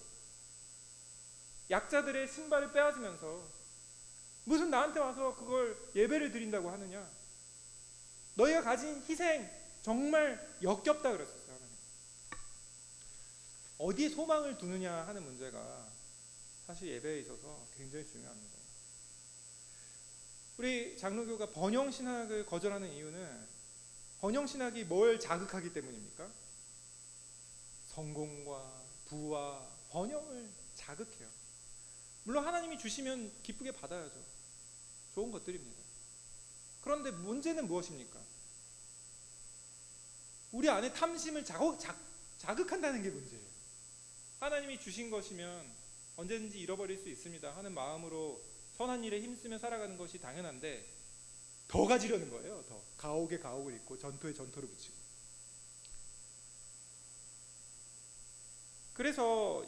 약자들의 신발을 빼앗으면서 무슨 나한테 와서 그걸 예배를 드린다고 하느냐. 너희가 가진 희생 정말 역겹다 그랬었어요. 어디에 소망을 두느냐 하는 문제가 사실 예배에 있어서 굉장히 중요합니다. 우리 장로교가 번영신학을 거절하는 이유는 번영신학이 뭘 자극하기 때문입니까? 성공과 부와 번영을 자극해요. 물론 하나님이 주시면 기쁘게 받아야죠. 좋은 것들입니다. 그런데 문제는 무엇입니까? 우리 안에 탐심을 자극한다는 게 문제예요. 하나님이 주신 것이면 언제든지 잃어버릴 수 있습니다 하는 마음으로 선한 일에 힘쓰며 살아가는 것이 당연한데 더 가지려는 거예요. 더 가옥에 가옥을 잇고 전토에 전토를 붙이고. 그래서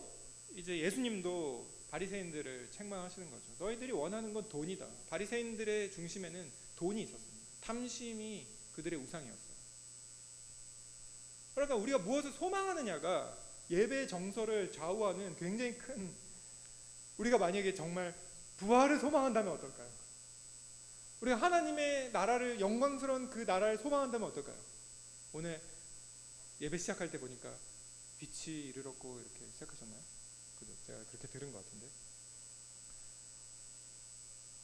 이제 예수님도 바리새인들을 책망하시는 거죠. 너희들이 원하는 건 돈이다. 바리새인들의 중심에는 돈이 있었습니다. 탐심이 그들의 우상이었어요. 그러니까 우리가 무엇을 소망하느냐가 예배의 정서를 좌우하는 굉장히 큰, 우리가 만약에 정말 부활을 소망한다면 어떨까요? 우리가 하나님의 나라를, 영광스러운 그 나라를 소망한다면 어떨까요? 오늘 예배 시작할 때 보니까 빛이 이르렀고 이렇게 시작하셨나요? 그죠? 제가 그렇게 들은 것 같은데,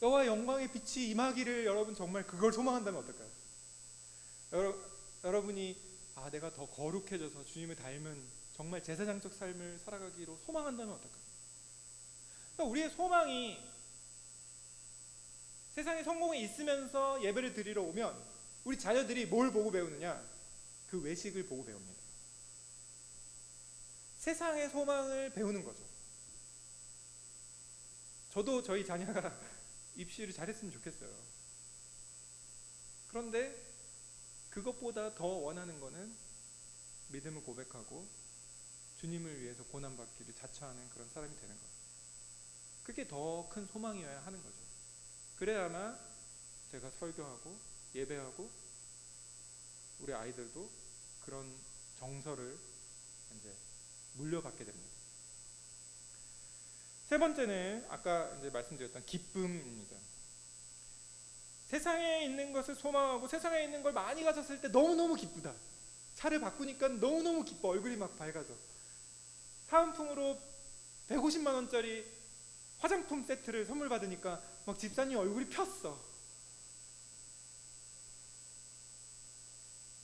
여호와 영광의 빛이 임하기를 여러분 정말 그걸 소망한다면 어떨까요? 여러분이 내가 더 거룩해져서 주님을 닮은 정말 제사장적 삶을 살아가기로 소망한다면 어떨까요? 그러니까 우리의 소망이 세상에 성공이 있으면서 예배를 드리러 오면 우리 자녀들이 뭘 보고 배우느냐? 그 외식을 보고 배웁니다. 세상의 소망을 배우는 거죠. 저도 저희 자녀가 입시를 잘했으면 좋겠어요. 그런데 그것보다 더 원하는 거는 믿음을 고백하고 주님을 위해서 고난받기를 자처하는 그런 사람이 되는 거예요. 그게 더 큰 소망이어야 하는 거죠. 그래야만 제가 설교하고 예배하고 우리 아이들도 그런 정서를 이제 물려받게 됩니다. 세 번째는 아까 이제 말씀드렸던 기쁨입니다. 세상에 있는 것을 소망하고 세상에 있는 걸 많이 가졌을 때 너무너무 기쁘다. 차를 바꾸니까 너무너무 기뻐. 얼굴이 막 밝아져. 사은품으로 150만 원짜리 화장품 세트를 선물 받으니까 막 집사님 얼굴이 폈어.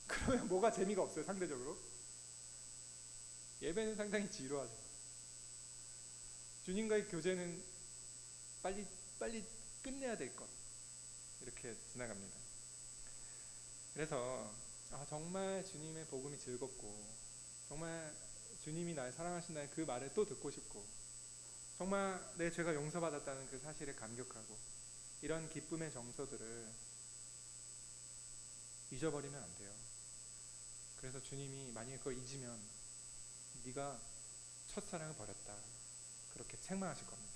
그러면 뭐가 재미가 없어요, 상대적으로? 예배는 상당히 지루하죠. 주님과의 교제는 빨리 끝내야 될 것, 이렇게 지나갑니다. 그래서 정말 주님의 복음이 즐겁고 정말 주님이 날 사랑하신다는 그 말을 또 듣고 싶고 정말 내 죄가 용서받았다는 그 사실에 감격하고 이런 기쁨의 정서들을 잊어버리면 안 돼요. 그래서 주님이 만약에 그걸 잊으면 네가 첫사랑을 버렸다, 그렇게 책망하실 겁니다.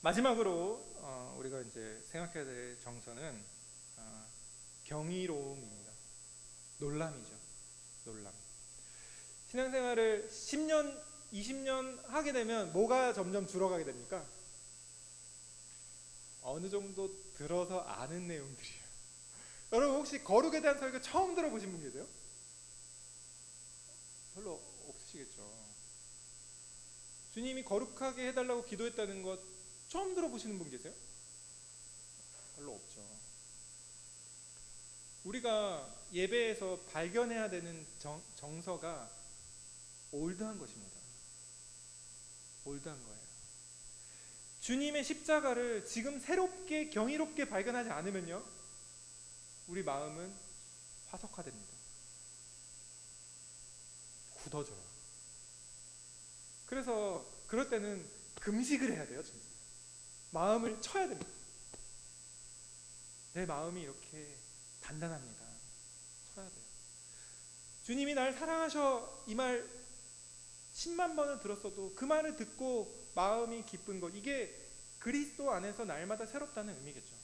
마지막으로 우리가 이제 생각해야 될 정서는 경이로움입니다. 놀람이죠. 놀람. 신앙생활을 10년, 20년 하게 되면 뭐가 점점 줄어가게 됩니까? 어느 정도 들어서 아는 내용들이에요. 여러분 혹시 거룩에 대한 설교 처음 들어보신 분 계세요? 별로 없으시겠죠. 주님이 거룩하게 해달라고 기도했다는 것 처음 들어보시는 분 계세요? 별로 없죠. 우리가 예배에서 발견해야 되는 정서가 올드한 것입니다. 올드한 거예요. 주님의 십자가를 지금 새롭게 경이롭게 발견하지 않으면요, 우리 마음은 화석화됩니다. 굳어져요. 그래서 그럴 때는 금식을 해야 돼요. 진짜. 마음을 쳐야 됩니다. 내 마음이 이렇게 단단합니다. 쳐야 돼요. 주님이 날 사랑하셔, 이 말 10만 번을 들었어도 그 말을 듣고 마음이 기쁜 것, 이게 그리스도 안에서 날마다 새롭다는 의미겠죠.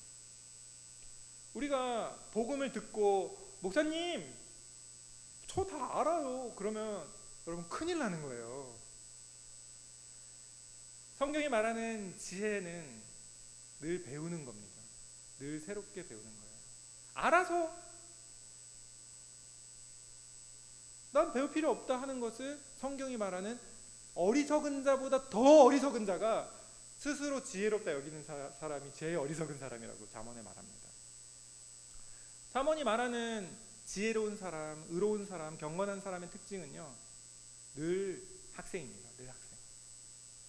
우리가 복음을 듣고 목사님 저 다 알아요, 그러면 여러분 큰일 나는 거예요. 성경이 말하는 지혜는 늘 배우는 겁니다. 늘 새롭게 배우는 거예요. 알아서 난 배울 필요 없다 하는 것을 성경이 말하는 어리석은 자보다 더 어리석은 자가 스스로 지혜롭다 여기는 사람이 제일 어리석은 사람이라고 잠언에 말합니다. 잠언이 말하는 지혜로운 사람, 의로운 사람, 경건한 사람의 특징은요, 늘 학생입니다. 늘 학생.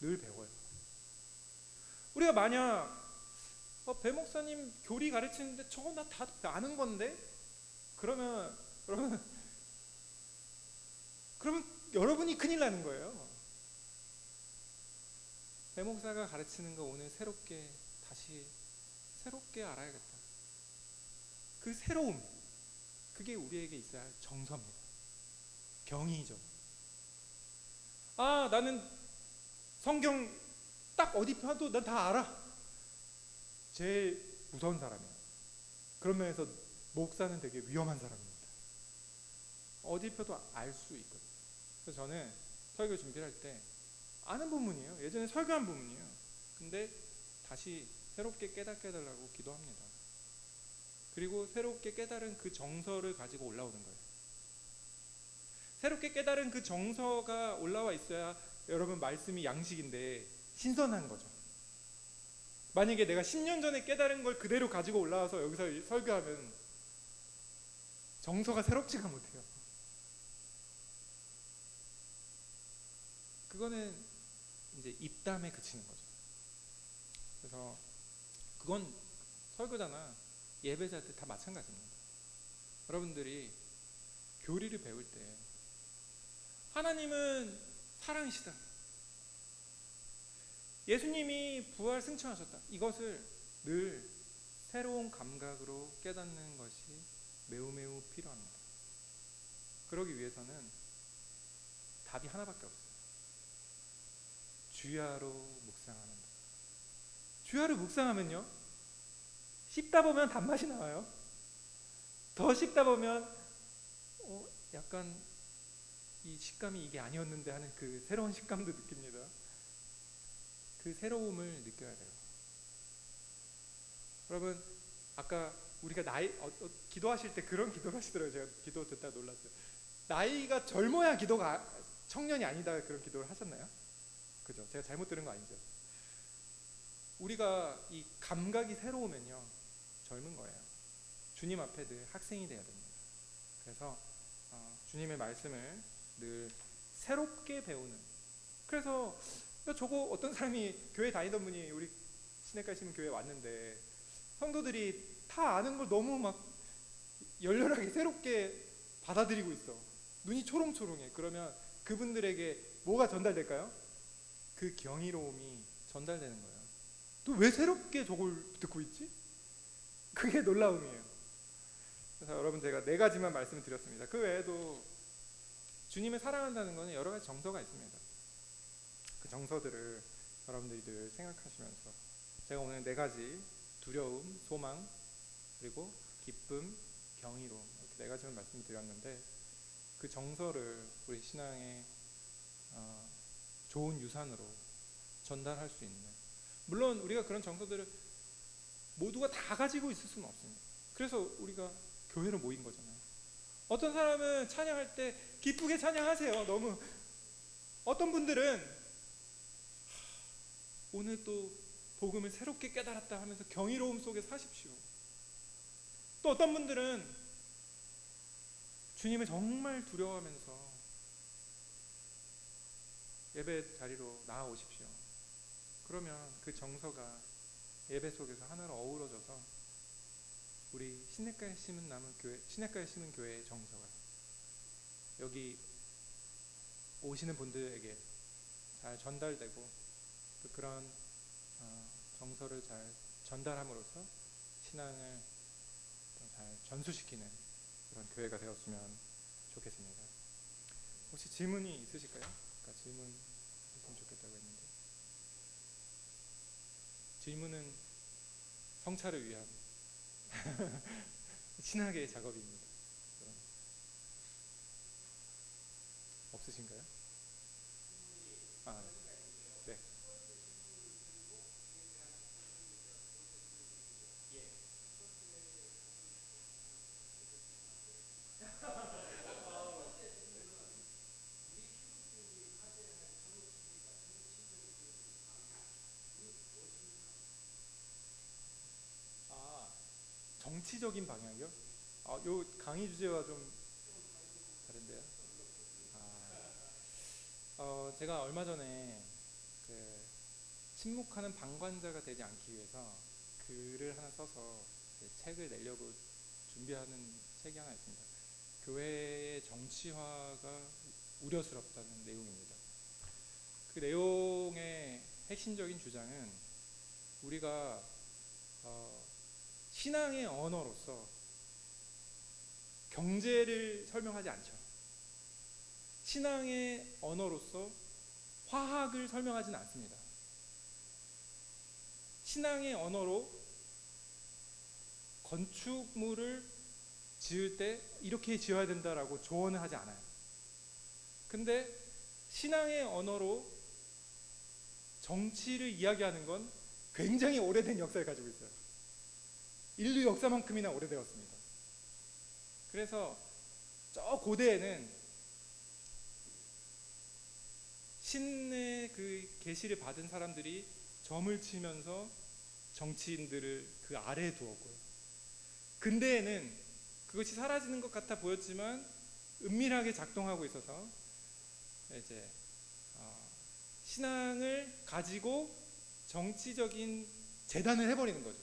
늘 배워요. 우리가 만약 배 목사님 교리 가르치는데 저거 나 다 아는 건데? 그러면 여러분이 큰일 나는 거예요. 배 목사가 가르치는 거 오늘 다시 새롭게 알아야겠다. 그 새로움, 그게 우리에게 있어야 할 정서입니다. 경이죠. 나는 성경 딱 어디 펴도 난 다 알아. 제일 무서운 사람이에요. 그런 면에서 목사는 되게 위험한 사람입니다. 어디 펴도 알 수 있거든요. 그래서 저는 설교 준비할 때 아는 부분이에요. 예전에 설교한 부분이에요. 근데 다시 새롭게 깨닫게 해달라고 기도합니다. 그리고 새롭게 깨달은 그 정서를 가지고 올라오는 거예요. 새롭게 깨달은 그 정서가 올라와 있어야 여러분 말씀이 양식인데 신선한 거죠. 만약에 내가 10년 전에 깨달은 걸 그대로 가지고 올라와서 여기서 설교하면 정서가 새롭지가 못해요. 그거는 이제 입담에 그치는 거죠. 그래서 그건 설교자나 예배자들 다 마찬가지입니다. 여러분들이 교리를 배울 때 하나님은 사랑이시다, 예수님이 부활 승천하셨다, 이것을 늘 새로운 감각으로 깨닫는 것이 매우 매우 필요합니다. 그러기 위해서는 답이 하나밖에 없어요. 주야로 묵상하는 것. 주야로 묵상하면요, 씹다 보면 단맛이 나와요. 더 씹다 보면 약간 이 식감이 이게 아니었는데 하는 그 새로운 식감도 느낍니다. 그 새로움을 느껴야 돼요. 여러분, 아까 우리가 기도하실 때 그런 기도를 하시더라고요. 제가 기도 듣다 놀랐어요. 나이가 젊어야 기도가, 청년이 아니다, 그런 기도를 하셨나요? 그죠? 제가 잘못 들은 거 아니죠? 우리가 이 감각이 새로우면요, 젊은 거예요. 주님 앞에 늘 학생이 돼야 됩니다. 그래서 주님의 말씀을 늘 새롭게 배우는. 그래서 저거 어떤 사람이 교회 다니던 분이 우리 시내가 있는 교회에 왔는데 성도들이 다 아는 걸 너무 막 열렬하게 새롭게 받아들이고 있어. 눈이 초롱초롱해. 그러면 그분들에게 뭐가 전달될까요? 그 경이로움이 전달되는 거예요. 또 왜 새롭게 저걸 듣고 있지? 그게 놀라움이에요. 그래서 여러분, 제가 4가지만 말씀을 드렸습니다. 그 외에도 주님을 사랑한다는 것은 여러 가지 정서가 있습니다. 그 정서들을 여러분들이 늘 생각하시면서, 제가 오늘 4가지, 두려움, 소망, 그리고 기쁨, 경이로움, 이렇게 4가지만 말씀드렸는데, 그 정서를 우리 신앙의 좋은 유산으로 전달할 수 있는, 물론 우리가 그런 정서들을 모두가 다 가지고 있을 수는 없습니다. 그래서 우리가 교회로 모인 거잖아요. 어떤 사람은 찬양할 때 기쁘게 찬양하세요. 너무. 어떤 분들은 오늘 또 복음을 새롭게 깨달았다 하면서 경이로움 속에 사십시오. 또 어떤 분들은 주님을 정말 두려워하면서 예배 자리로 나아오십시오. 그러면 그 정서가 예배 속에서 하나로 어우러져서 우리 시냇가에 심은 교회, 시냇가에 심은 교회의 정서가 여기 오시는 분들에게 잘 전달되고, 또 그런 정서를 잘 전달함으로써 신앙을 잘 전수시키는 그런 교회가 되었으면 좋겠습니다. 혹시 질문이 있으실까요? 아까 질문 했으면 좋겠다고 했는데. 질문은 성찰을 위한 신학의 작업입니다. 없으신가요? 네. 정치적인 방향이요? 요 강의 주제와 좀 다른데요? 제가 얼마 전에 그 침묵하는 방관자가 되지 않기 위해서 글을 하나 써서 책을 내려고 준비하는 책이 하나 있습니다. 교회의 정치화가 우려스럽다는 내용입니다. 그 내용의 핵심적인 주장은 우리가 신앙의 언어로서 경제를 설명하지 않죠. 신앙의 언어로서 화학을 설명하지는 않습니다. 신앙의 언어로 건축물을 지을 때 이렇게 지어야 된다라고 조언을 하지 않아요. 근데 신앙의 언어로 정치를 이야기하는 건 굉장히 오래된 역사를 가지고 있어요. 인류 역사만큼이나 오래되었습니다. 그래서 저 고대에는 신의 그 계시를 받은 사람들이 점을 치면서 정치인들을 그 아래에 두었고요. 근대에는 그것이 사라지는 것 같아 보였지만 은밀하게 작동하고 있어서 이제 신앙을 가지고 정치적인 재단을 해버리는 거죠.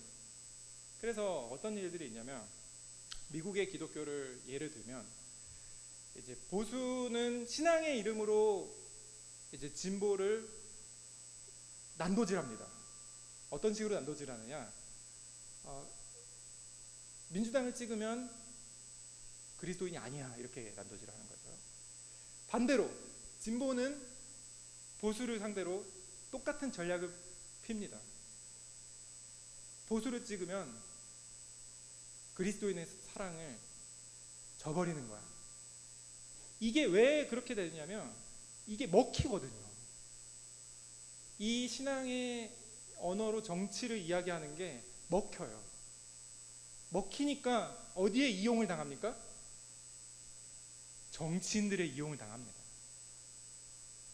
그래서 어떤 일들이 있냐면, 미국의 기독교를 예를 들면 이제 보수는 신앙의 이름으로 이제 진보를 난도질합니다. 어떤 식으로 난도질하느냐? 민주당을 찍으면 그리스도인이 아니야, 이렇게 난도질하는 거죠. 반대로 진보는 보수를 상대로 똑같은 전략을 핍니다. 보수를 찍으면 그리스도인의 사랑을 저버리는 거야. 이게 왜 그렇게 되냐면 이게 먹히거든요. 이 신앙의 언어로 정치를 이야기하는 게 먹혀요. 먹히니까 어디에 이용을 당합니까? 정치인들의 이용을 당합니다.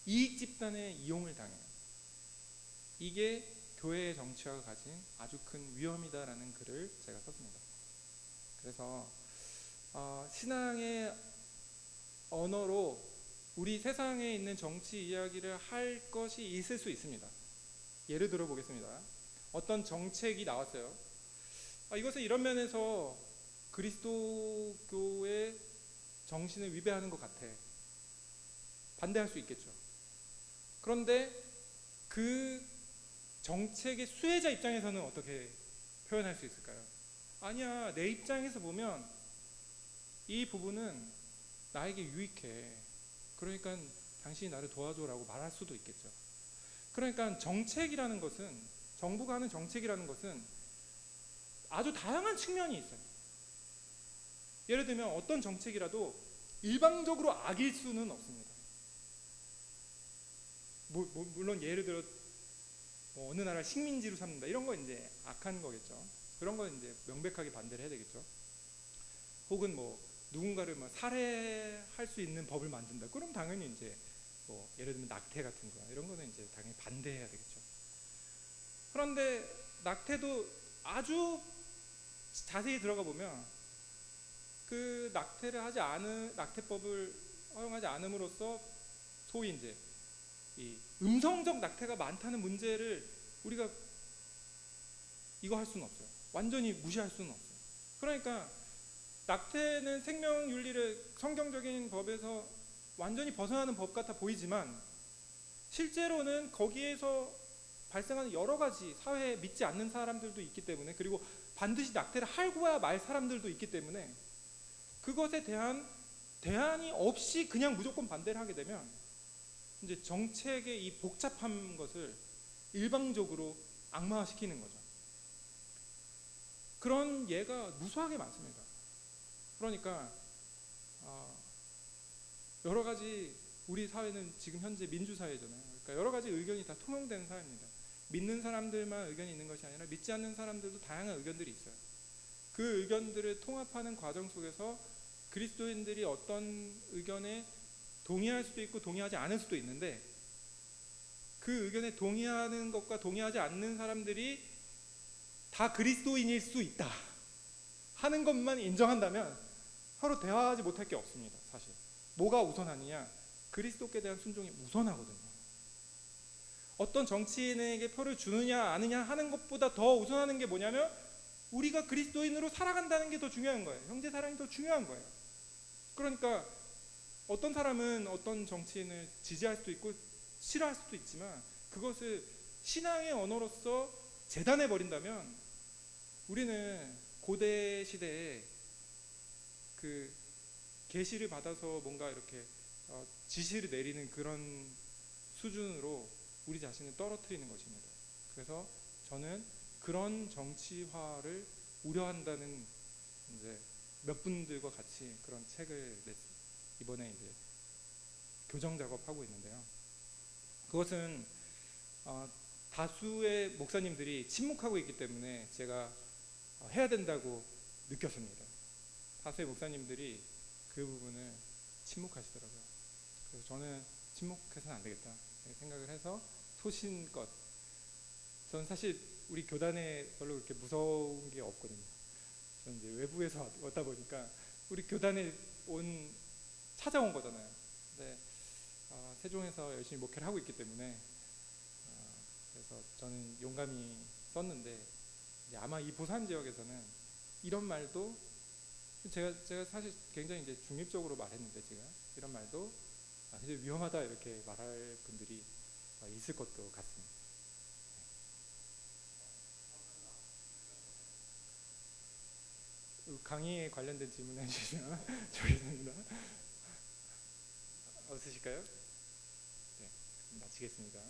이익 집단의 이용을 당해요. 이게 교회의 정치화가 가진 아주 큰 위험이다라는 글을 제가 썼습니다. 그래서 신앙의 언어로 우리 세상에 있는 정치 이야기를 할 것이 있을 수 있습니다. 예를 들어 보겠습니다. 어떤 정책이 나왔어요. 이것은 이런 면에서 그리스도교의 정신을 위배하는 것 같아. 반대할 수 있겠죠. 그런데 그 정책의 수혜자 입장에서는 어떻게 표현할 수 있을까요? 아니야, 내 입장에서 보면 이 부분은 나에게 유익해. 그러니까 당신이 나를 도와줘라고 말할 수도 있겠죠. 그러니까 정책이라는 것은, 정부가 하는 정책이라는 것은 아주 다양한 측면이 있어요. 예를 들면 어떤 정책이라도 일방적으로 악일 수는 없습니다. 물론 예를 들어 어느 나라 식민지로 삼는다, 이런 거 이제 악한 거겠죠. 그런 건 이제 명백하게 반대를 해야 되겠죠. 혹은 누군가를 살해할 수 있는 법을 만든다, 그럼 당연히 이제 예를 들면 낙태 같은 거, 이런 거는 이제 당연히 반대해야 되겠죠. 그런데 낙태도 아주 자세히 들어가 보면 그 낙태법을 허용하지 않음으로써 소위 이제 이 음성적 낙태가 많다는 문제를 우리가 이거 할 수는 없어요. 완전히 무시할 수는 없어요. 그러니까 낙태는 생명윤리를 성경적인 법에서 완전히 벗어나는 법 같아 보이지만 실제로는 거기에서 발생하는 여러 가지 사회에 믿지 않는 사람들도 있기 때문에, 그리고 반드시 낙태를 하고야 말 사람들도 있기 때문에 그것에 대한 대안이 없이 그냥 무조건 반대를 하게 되면 이제 정책의 이 복잡한 것을 일방적으로 악마화시키는 거죠. 그런 예가 무수하게 많습니다. 그러니까 여러 가지, 우리 사회는 지금 현재 민주사회잖아요. 그러니까 여러 가지 의견이 다 통용되는 사회입니다. 믿는 사람들만 의견이 있는 것이 아니라 믿지 않는 사람들도 다양한 의견들이 있어요. 그 의견들을 통합하는 과정 속에서 그리스도인들이 어떤 의견에 동의할 수도 있고 동의하지 않을 수도 있는데, 그 의견에 동의하는 것과 동의하지 않는 사람들이 다 그리스도인일 수 있다 하는 것만 인정한다면 서로 대화하지 못할 게 없습니다. 사실 뭐가 우선하느냐? 그리스도께 대한 순종이 우선하거든요. 어떤 정치인에게 표를 주느냐 아느냐 하는 것보다 더 우선하는 게 뭐냐면 우리가 그리스도인으로 살아간다는 게 더 중요한 거예요. 형제사랑이 더 중요한 거예요. 그러니까 어떤 사람은 어떤 정치인을 지지할 수도 있고 싫어할 수도 있지만 그것을 신앙의 언어로서 재단해 버린다면, 우리는 고대 시대에 그 계시를 받아서 뭔가 이렇게 지시를 내리는 그런 수준으로 우리 자신을 떨어뜨리는 것입니다. 그래서 저는 그런 정치화를 우려한다는 이제 몇 분들과 같이 그런 책을 이번에 이제 교정 작업하고 있는데요. 그것은 다수의 목사님들이 침묵하고 있기 때문에 제가 해야 된다고 느꼈습니다. 다수의 목사님들이 그 부분을 침묵하시더라고요. 그래서 저는 침묵해서는 안 되겠다 생각을 해서 소신껏, 저는 사실 우리 교단에 별로 그렇게 무서운 게 없거든요. 저는 이제 외부에서 왔다 보니까 우리 교단에 찾아온 거잖아요. 근데 세종에서 열심히 목회를 하고 있기 때문에 그래서 저는 용감히 썼는데, 이제 아마 이 부산 지역에서는 이런 말도 제가 사실 굉장히 이제 중립적으로 말했는데, 제가 이런 말도 이제 위험하다 이렇게 말할 분들이 있을 것도 같습니다. 강의에 관련된 질문 해주시면 좋겠습니다. 없으실까요? 네, 마치겠습니다.